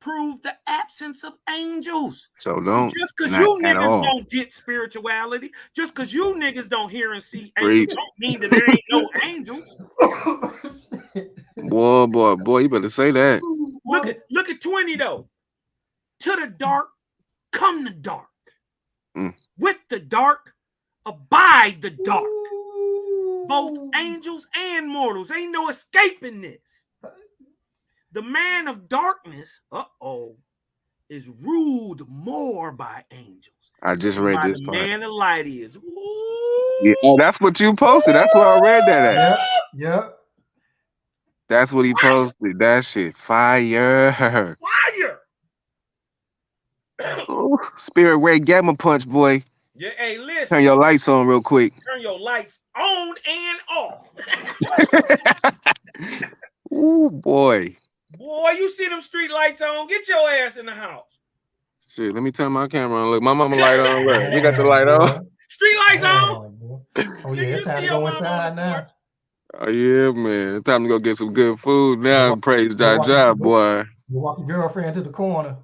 prove the absence of angels. So just because you niggas don't get spirituality, just because you niggas don't hear and see angels, don't mean that there ain't no angels. Boy, you better say that. Look at 20 though. To the dark, come the dark. With the dark, abide the dark. Both angels and mortals. Ain't no escaping this. The man of darkness, is ruled more by angels. I just read this part. The man of light is. Yeah, that's what you posted. That's where I read that at. Yeah. That's what he posted. That shit fire. Fire. Ooh, Spirit Ray Gamma Punch, boy. Yeah, hey, listen. Turn your lights on real quick. Turn your lights on and off. Ooh, boy. Boy, you see them street lights on? Get your ass in the house. Shit, let me turn my camera on. Look, my mama light on. Look, we got the light on. Street lights on. Oh yeah, it's time to go inside now. Oh yeah, man. Time to go get some good food now. Praise Jah, boy. You walk your girlfriend to the corner.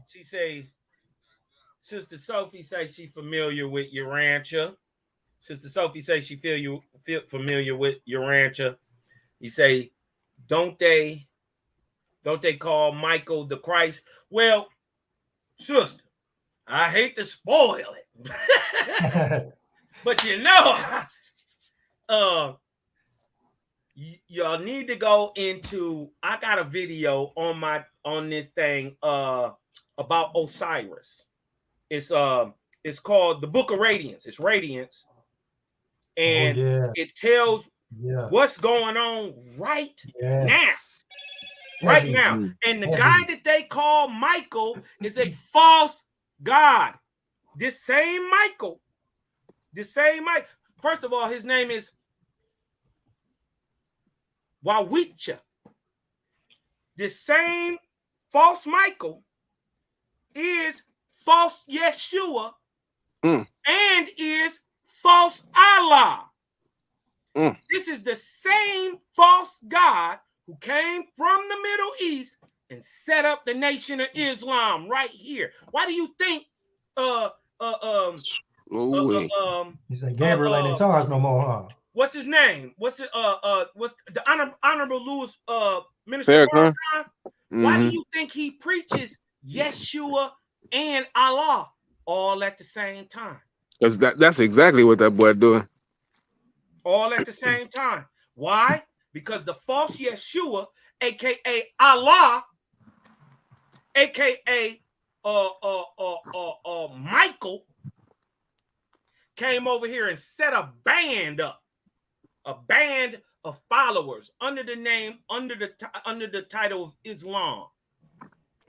She say Sister Sophie says she familiar with your rancher. Sister Sophie says she feel familiar with your rancher. You say, don't they call Michael the Christ? Well, sister, I hate to spoil it. But y'all need to go into, I got a video on this thing about Osiris. It's called the Book of Radiance. It's Radiance. And it tells what's going on right now. Right now. And the guy that they call Michael is a false god. This same Michael. First of all, his name is Wawicha. This same false Michael is false Yeshua and is false Allah. This is the same false God who came from the Middle East and set up the nation of Islam right here. Why do you think he said Gabriel ain't in charge no more, huh? What's his name? What's the Honorable Louis Minister Farrakhan? Why do you think he preaches Yeshua and Allah all at the same time? Because that's exactly what that boy doing. All at the same time. Why? Because the false Yeshua, aka Allah, aka Michael, came over here and set a band up, a band of followers under the title of Islam.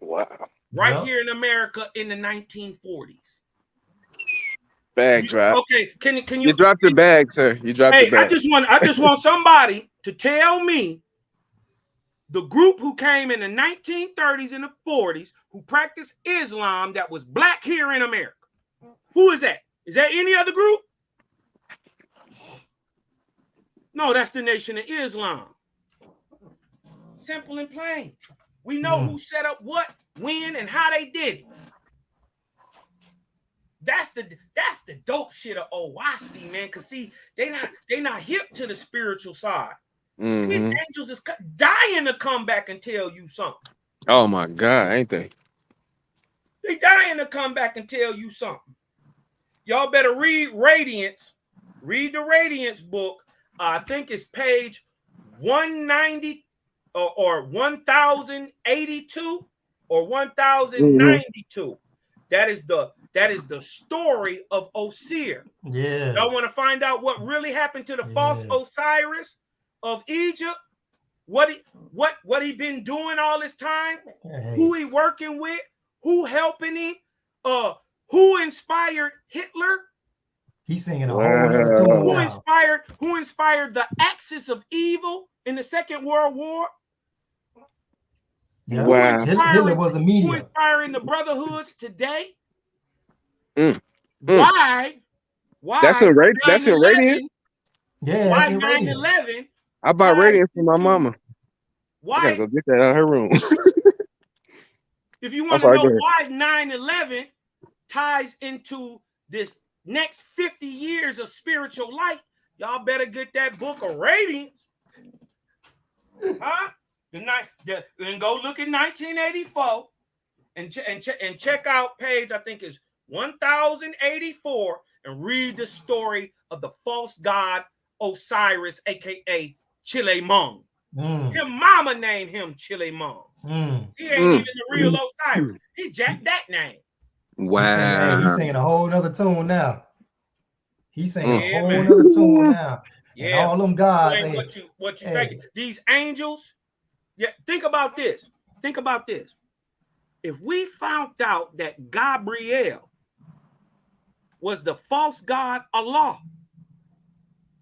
Wow! Right here in America in the 1940s. Bag drop. Okay, can you? You dropped your bag, sir. You dropped your bag. I just want somebody to tell me the group who came in the 1930s and the 40s who practiced Islam that was black here in America. Who is that? Is that any other group? No, that's the Nation of Islam. Simple and plain. We know who set up what, when, and how they did it. That's the dope shit of Owaspy, man. Cause see, they not hip to the spiritual side. These angels is dying to come back and tell you something. Oh my God, ain't they? They dying to come back and tell you something. Y'all better read Radiance. Read the Radiance book. I think it's page 190 or 1082 or 1092. That is the story of Osir. Yeah. Y'all want to find out what really happened to the false Osiris of Egypt? What he been doing all this time? Who he working with? Who helping him? Who inspired Hitler? He's singing a whole other tune now. Who inspired the axis of evil in the Second World War? Yeah. Wow. Hitler was a medium. Who inspiring the brotherhoods today? Why? That's in Radiant. Yeah. Why 9/11? I bought Radiant for my mama. Why? I gotta go get that out of her room. If you want to know why 9/11 ties into this next 50 years of spiritual light, y'all better get that book of Radiance. Huh? And go look at 1984 and check out page, I think it's 1084, and read the story of the false god Osiris, aka Chilemon. His mama named him Chilemon. He ain't even the real Osiris. He jacked that name. Wow. He's singing a whole nother tune now. He's singing a whole other tune now. Yeah. And all them gods. What you think? These angels. Yeah. Think about this. If we found out that Gabriel was the false god Allah,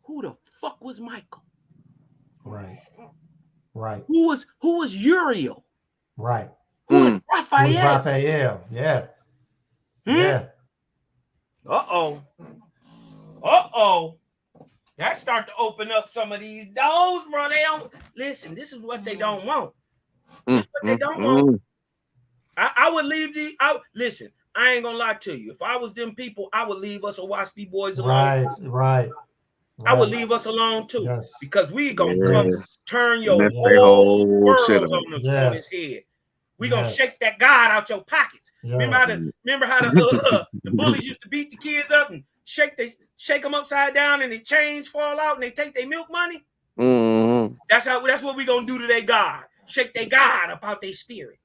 who the fuck was Michael? Right. Who was Uriel? Right. Who was Raphael? Who was Raphael? Yeah. Yeah. Uh-oh. That start to open up some of these doors, bro. They don't listen. This is what they don't want. This is what they don't want. I would leave listen, I ain't gonna lie to you. If I was them people, I would leave us Owaski boys alone. Right. I would leave us alone too, Yes. because we gonna Yes. turn your That's their whole whole shit world on. on his head. We gonna Yes. shake that God out your pockets. Yes. Remember how the bullies used to beat the kids up and shake them upside down, and the chains fall out, and they take their milk money. Mm-hmm. That's what we gonna do to their God. Shake their God up out their spirit,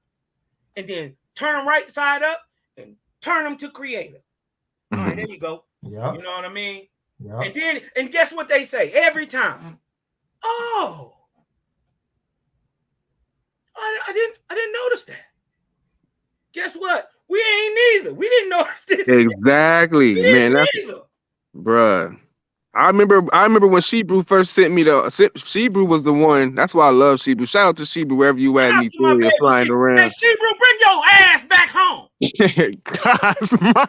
and then turn them right side up and turn them to Creator. All right, there you go. Yep. You know what I mean? Yep. And guess what they say every time? Oh, I didn't notice that. Guess what? We ain't neither. We didn't notice this. Exactly, man. That's bruh. I remember when Shebrew first sent me Shebrew was the one. That's why I love Shebrew. Shout out to Shebrew wherever you at, me flying around. Hey, Shebrew, bring your ass back home. Kosmon.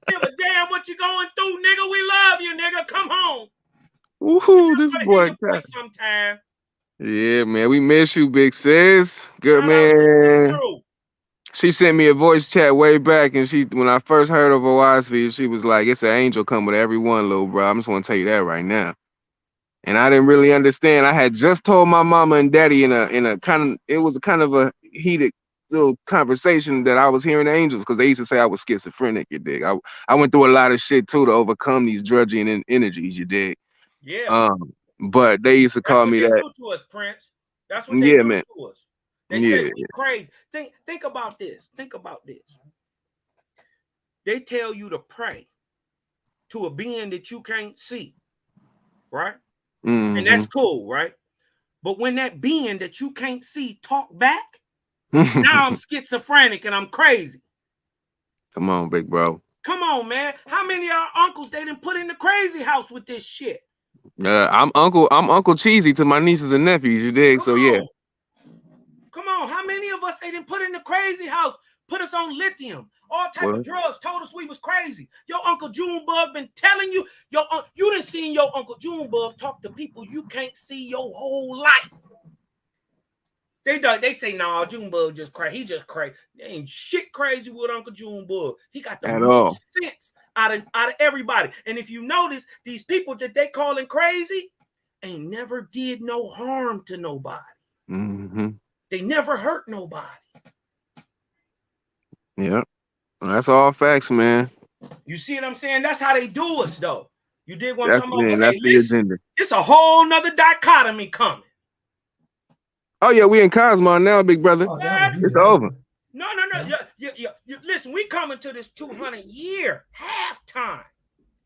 Give a damn what you going through, nigga. We love you, nigga. Come home. Woohoo, this boy. Sometime. Yeah, man, we miss you, big sis. Good Shout man. She sent me a voice chat way back, and when I first heard of Owaski, she was like, "It's an angel come with everyone, little bro." I'm just want to tell you that right now. And I didn't really understand. I had just told my mama and daddy in a kind of a heated little conversation that I was hearing angels, because they used to say I was schizophrenic. You dig? I went through a lot of shit too to overcome these drudging energies. You dig? Yeah. But they used to call me that. That's what they do to us, Prince. That's what they do to us. They say we crazy. Think about this. Think about this. They tell you to pray to a being that you can't see, right? Mm-hmm. And that's cool, right? But when that being that you can't see talk back, now I'm schizophrenic and I'm crazy. Come on, big bro. Come on, man. How many of our uncles they didn't put in the crazy house with this shit? I'm Uncle Cheesy to my nieces and nephews, you dig? So yeah. Come on, how many of us they didn't put in the crazy house, put us on lithium, all type of drugs, told us we was crazy. Your Uncle Junebug been telling you, you done seen your Uncle Junebug talk to people you can't see your whole life. They say, nah, Junebug just crazy. He just crazy. There ain't shit crazy with Uncle Junebug. He got the most sense out of everybody. And if you notice, these people that they calling crazy ain't never did no harm to nobody. Mm-hmm. They never hurt nobody. Yep. That's all facts, man. You see what I'm saying? That's how they do us, though. You did want to come up with that's the agenda. It's a whole nother dichotomy coming. Oh yeah, we in Kosmon now, big brother. Oh, it's over. No. You listen, we coming to this 200-year halftime.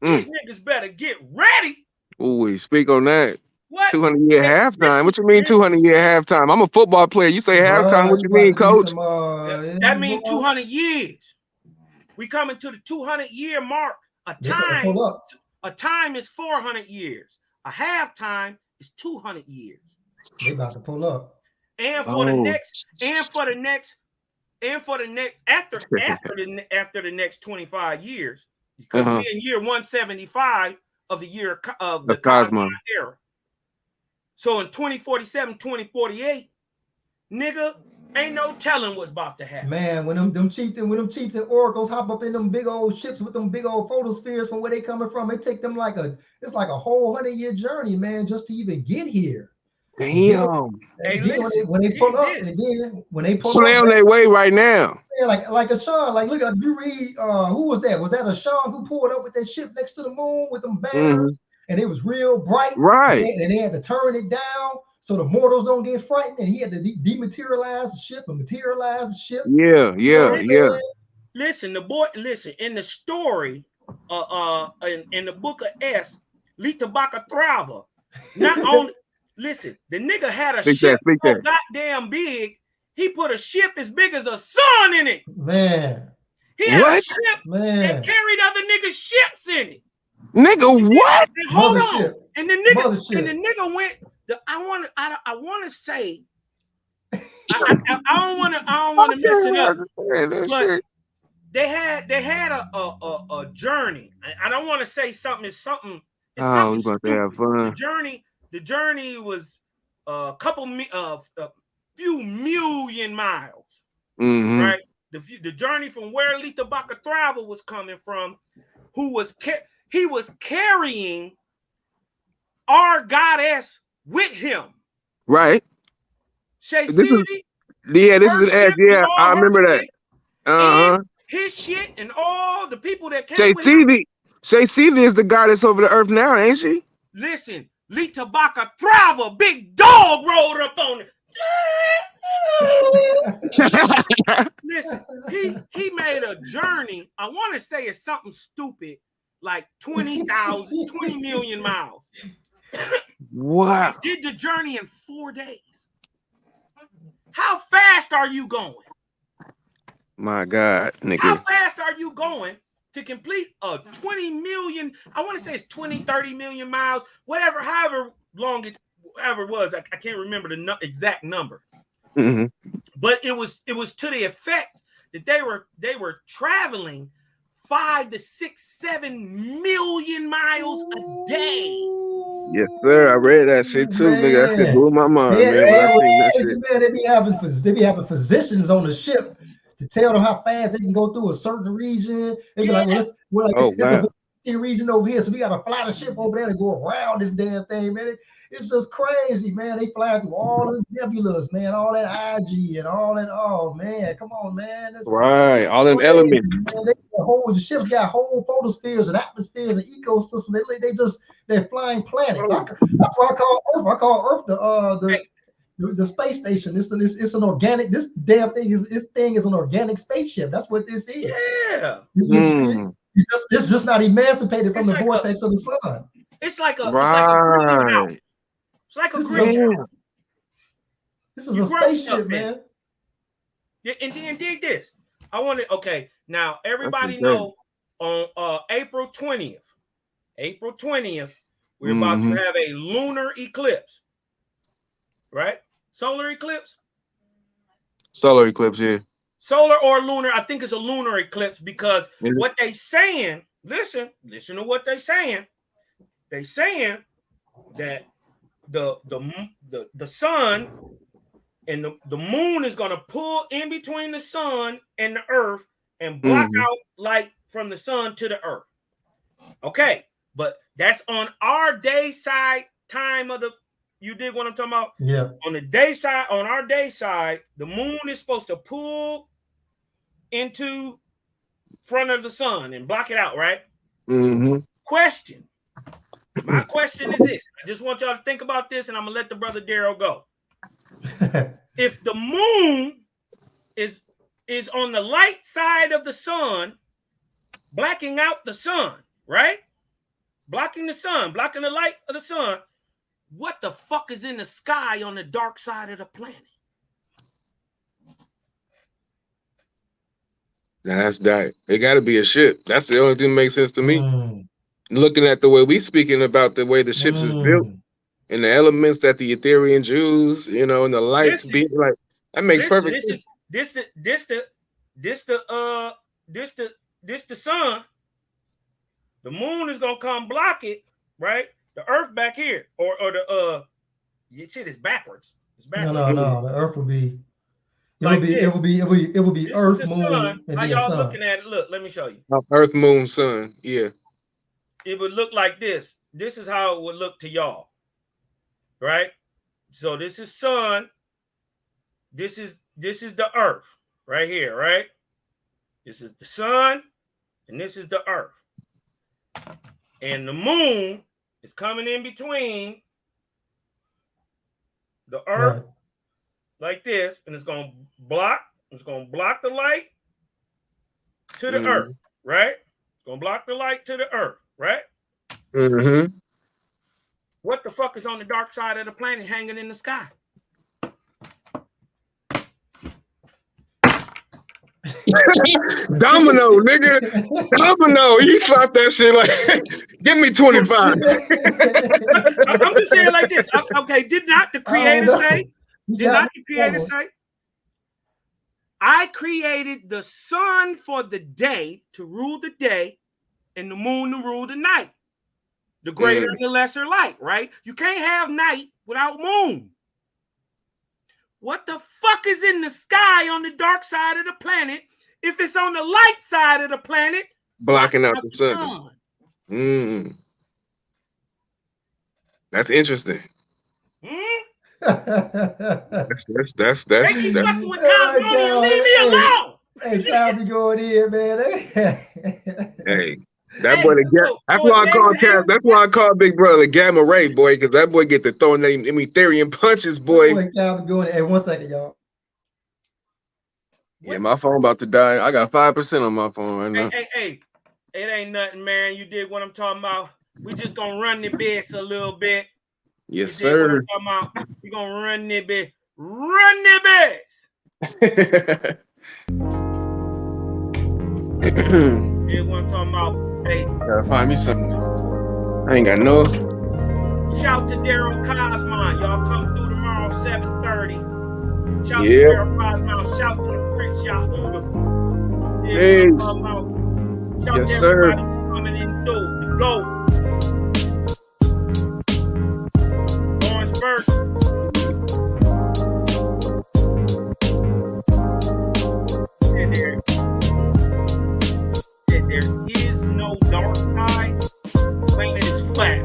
These niggas better get ready. Ooh, we speak on that. What? 200-year halftime? What you mean 200-year halftime? I'm a football player. You say halftime? What you mean, coach? That means 200 years. We coming to the 200-year mark. A time is 400 years. A halftime is 200 years. They about to pull up. And for the next, after the next 25 years, because we're in year 175 of the year of the Kosmon era. So in 2047, 2048, nigga, ain't no telling what's about to happen. Man, when them chiefs and oracles hop up in them big old ships with them big old photospheres from where they coming from, it take them it's like a whole 100-year journey, man, just to even get here. Damn. When they pull up, so they on their way right now. Yeah, like a Sean, like look, you read who was that? Was that a Sean who pulled up with that ship next to the moon with them banners? And it was real bright, right? And they had to turn it down so the mortals don't get frightened. And he had to dematerialize the ship and materialize the ship. Yeah. Listen, in the story, in the book of S, Lita Baka Thrava, not only listen, the nigga had a ship so goddamn big, he put a ship as big as a sun in it. Man, he had a ship that carried other niggas' ships in it. Nigga, what? Hold on. And the nigga went. I want to say. I don't want to mess it up. But they had a journey. I don't want to say something is something. We about to have fun. The journey was a few million miles, right? the journey from where Lita Bakatrava was coming from, he was carrying our goddess with him. Right. Shay This is City, this is her an ad. ship and Yeah, all I her remember that. shit, and Uh-huh. his shit and all the people that Shay came with him. Seeley is the goddess over the earth now, ain't she? Listen, Lita Bakatrava, big dog rolled up on it. Listen, he made a journey. I want to say it's something stupid, like 20 million miles. Wow. He did the journey in 4 days. How fast are you going? My God, nigga. How fast are you going to complete a 20 million? I want to say it's 20, 30 million miles, whatever, however long it was. I can't remember the exact number. Mm-hmm. But it was to the effect that they were traveling 5 to 6, 7 million miles a day. Yes, sir. I read that shit too, nigga. That shit blew my mind, man. When I seen that shit. Man, they be having physicians on the ship to tell them how fast they can go through a certain region. They be like, it's a region over here, so we gotta fly the ship over there to go around this damn thing, man. It's just crazy, man. They fly through all the nebulas, man, all that IG and all that. Oh man, come on, man. Right, all them elements. Man. The ships got whole photospheres and atmospheres and ecosystems. They're flying planets. That's why I call Earth. I call Earth the space station. It's an organic. This damn thing is an organic spaceship. That's what this is. Yeah. It's just not emancipated from the vortex of the sun. It's like a greenhouse. It's like a greenhouse. This is a spaceship, man. Yeah, and then dig this. I want to. Okay, now everybody know on April 20th. April 20th, we're about to have a lunar eclipse. Right? Solar eclipse? Solar eclipse, yeah. Solar or lunar, I think it's a lunar eclipse because what they saying, listen to what they saying. They saying that the sun and the moon is going to pull in between the sun and the earth and block out light from the sun to the earth. Okay, but that's on our day side time of the. You dig what I'm talking about? Yeah. On the day side, on our day side, the moon is supposed to pull into front of the sun and block it out, right? Mm-hmm. Question. My question is this. I just want y'all to think about this, and I'm gonna let the brother Darryl go. If the moon is on the light side of the sun, blacking out the sun, right? Blocking the sun, blocking the light of the sun. What the fuck is in the sky on the dark side of the planet? That's that. It got to be a ship. That's the only thing that makes sense to me. Looking at the way we speaking about the way the ships is built and the elements that the Etherean Jews, and the lights being like that makes perfect sense. This the sun. The moon is gonna come block it, right? The earth back here, or the shit is backwards. It's backwards. No. The earth would be. It would be Earth, moon, sun. and How then y'all sun. looking at it? Look, let me show you. Earth, moon, sun. Yeah. It would look like this. This is how it would look to y'all, right? So this is sun. This is the earth right here, right? This is the sun, and this is the earth, and the moon is coming in between the earth like this, and it's gonna block the light to the earth, right? It's gonna block the light to the earth, right? What the fuck is on the dark side of the planet hanging in the sky? Domino, nigga. Domino. You slapped that shit like, give me 25. I'm just saying like this. Okay, did not the creator say? Did not the creator say? I created the sun for the day to rule the day and the moon to rule the night. The greater and the lesser light, right? You can't have night without moon. What the fuck is in the sky on the dark side of the planet if it's on the light side of the planet, blocking out the sun. That's interesting. That's They keep fucking with Kosmon and leave me alone. Hey, Cal be going in, man. Hey, that boy, that's why I call that's why I call Big Brother Gamma Ray, boy, because that boy get to throwing them Ethereum punches, boy. Boy, Cal be going in. Hey, 1 second, y'all. Yeah, my phone about to die. I got 5% on my phone right now. Hey, it ain't nothing, man. You did what I'm talking about. We just gonna run the bits a little bit. Yes, sir. We gonna run the bit. Run the bits. Did what I'm talking about. Hey, gotta find me something. I ain't got no. Shout to Darryl Kosmon. Y'all come through tomorrow, 7:30. Shout to Darryl Kosmon. Shout to the Prince Yahuda. Hey. Shout yes, to sir. everybody coming in through. The GOAT. Orange Burke. Said there is no dark side. Planet is flat.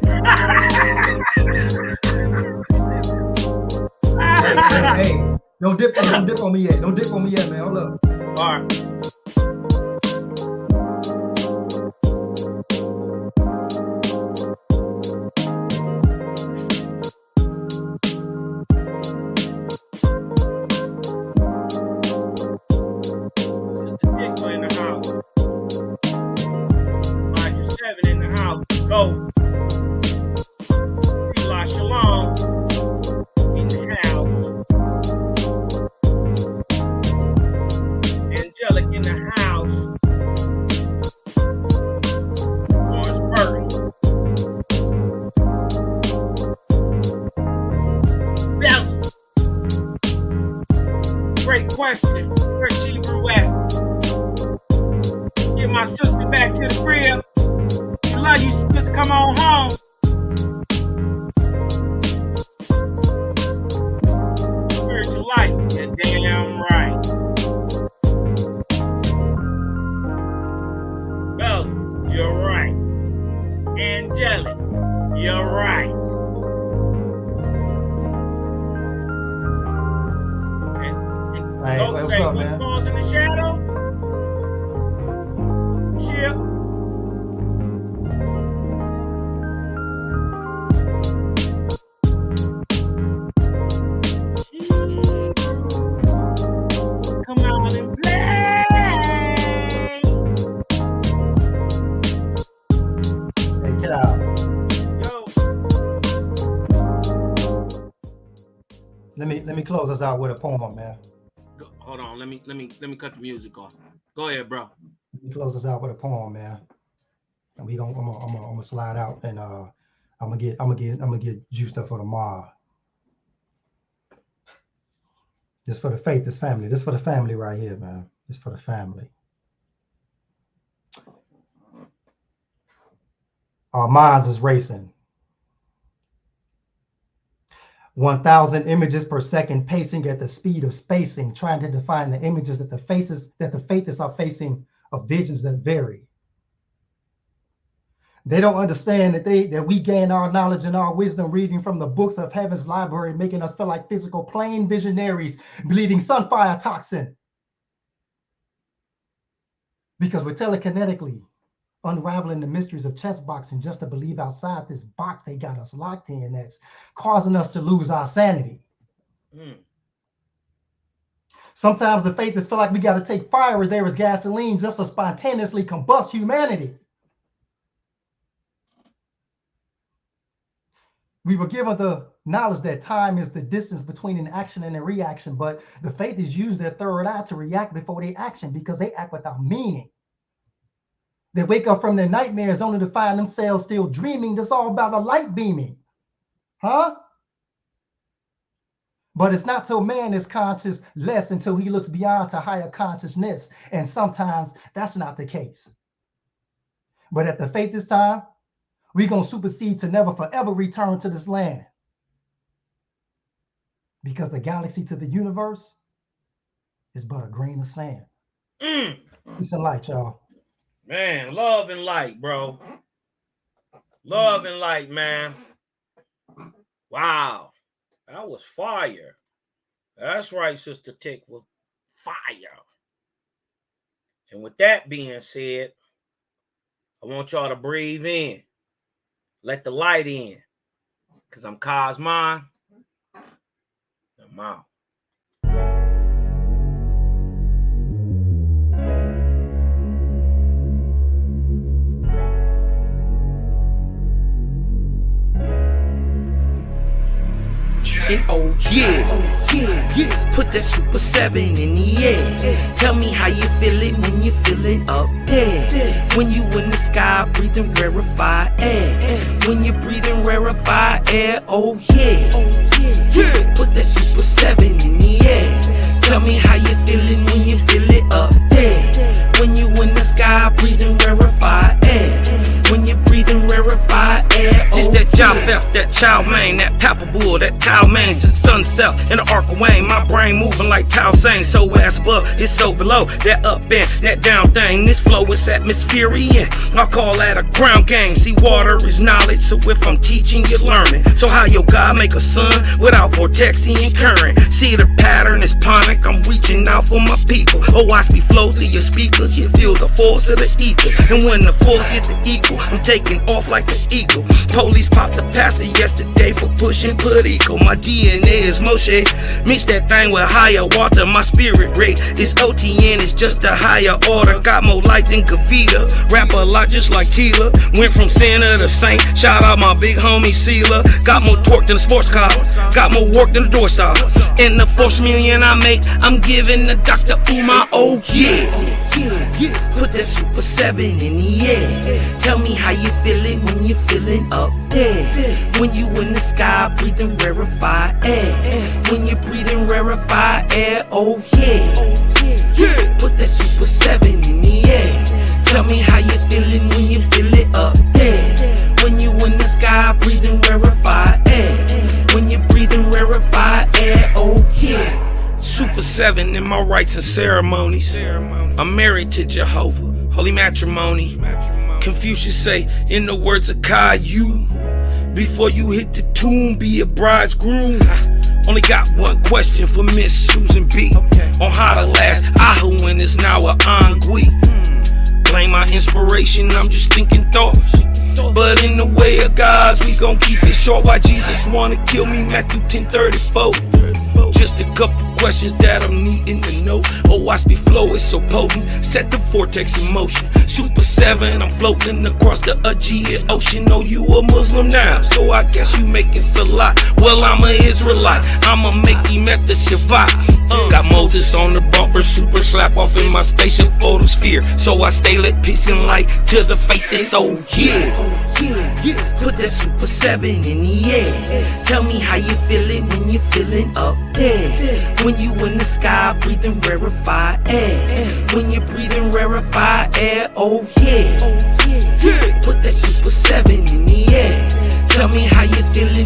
Hey, don't dip on me yet. Don't dip on me yet, man. Hold up. All right. Question. Where she grew at? Get my sister back to the crib. You love you, just come on home. Spiritual life, you're damn right. Well, you're right. Angelic, you're right. Hey, what's up, man? Falls in the shadow. Ship. Come on and play. Hey, Cal. Yo. Let me close us out with a poem, man. Hold on, let me cut the music off. Go ahead, bro. Let me close us out with a poem, man. And I'm gonna slide out, and I'm gonna get juiced up for tomorrow. This for the faith, this family. This for the family right here, man. This for the family. Our minds is racing. 1,000 images per second, pacing at the speed of spacing, trying to define the images that the faithists are facing of visions that vary. They don't understand that we gain our knowledge and our wisdom reading from the books of heaven's library, making us feel like physical plane visionaries, bleeding sunfire toxin. Because we're telekinetically unraveling the mysteries of chess boxing just to believe outside this box they got us locked in, that's causing us to lose our sanity. Sometimes the faithists feel like we got to take fire where there is gasoline just to spontaneously combust humanity. We were given the knowledge that time is the distance between an action and a reaction, but the faithists use their third eye to react before they action because they act without meaning. They wake up from their nightmares only to find themselves still dreaming. That's all about the light beaming. Huh? But it's not till man is conscious less until he looks beyond to higher consciousness. And sometimes that's not the case. But at the faith this time, we're going to supersede to never forever return to this land. Because the galaxy to the universe is but a grain of sand. Peace and light, y'all. Man, love and light, bro. Love and light, man. Wow. That was fire. That's right, Sister Tickle. Fire. And with that being said, I want y'all to breathe in. Let the light in. Because I'm Kosmon. I'm out. And oh yeah, put that Super 7 in the air. Tell me how you feeling when you're feeling up there. When you in the sky breathing rarefied air. When you're breathing rarefied air, oh yeah. Put that Super 7 in the air. Tell me how you feeling when you feel it up there. When you in the sky breathing rarefied air. When you're breathing rarefied air, oh, This that Japheth, that Chow Mein, that Papabul, that Tao Mein, since sun south in the arc of Wayne. My brain moving like Tao Sang, so ass above, it's so below. That up and that down thing, this flow is atmospherian. I call that a ground game. See, water is knowledge, so if I'm teaching, you're learning. So how your God make a sun without vortexing current? See the pattern is ponic, I'm reaching out for my people. Oh, watch me flow through your speakers, you feel the force of the ethers. And when the force gets the equal, I'm taking off like an eagle. Police popped the pastor yesterday for pushing Puerto. My DNA is Moshe. Mix that thing with higher water. My spirit rate is OTN. It's just a higher order. Got more light than Kavita. Rap a lot just like Tila. Went from sinner to saint. Shout out my big homie Sela. Got more torque than a sports car. Got more work than a door stop. In the 4 million I make, I'm giving the Dr. Umar. Oh yeah. Put that Super 7 in the air. Tell me how you feeling when you're feeling up there. When you in the sky breathing rarefied air. When you're breathing rarefied air, oh yeah. Put that Super 7 in the air. Tell me how you feeling when you feel it up there. When you in the sky breathing rarefied air. When you're breathing rarefied air, oh yeah. Super 7 in my rites and ceremonies. I'm married to Jehovah, holy matrimony. Confucius say, in the words of Caillou, before you hit the tomb, be a bridegroom. Only got one question for Miss Susan B. On how to last Ahu when it's now a ennui. Blame my inspiration, I'm just thinking thoughts. But in the way of God's, we gon' keep it short. Why Jesus wanna kill me, Matthew 10:34. Just a couple questions that I'm needing to know. Oh, watch me flow, it's so potent. Set the vortex in motion. Super 7, I'm floating across the Aegean Ocean. Oh, you a Muslim now, so I guess you making salat. Well, I'm an Israelite, I'ma make him at the Shabbat. Got Moses on the bumper, super slap off in my spaceship photosphere. So I stay lit, peace and light to the faith. It's oh yeah. Put that Super 7 in the air. Tell me how you feeling when you're feeling up there. When you in the sky breathing rarefied air. When you're breathing rarefied air, oh yeah. Put that Super 7 in the air. Tell me how you feeling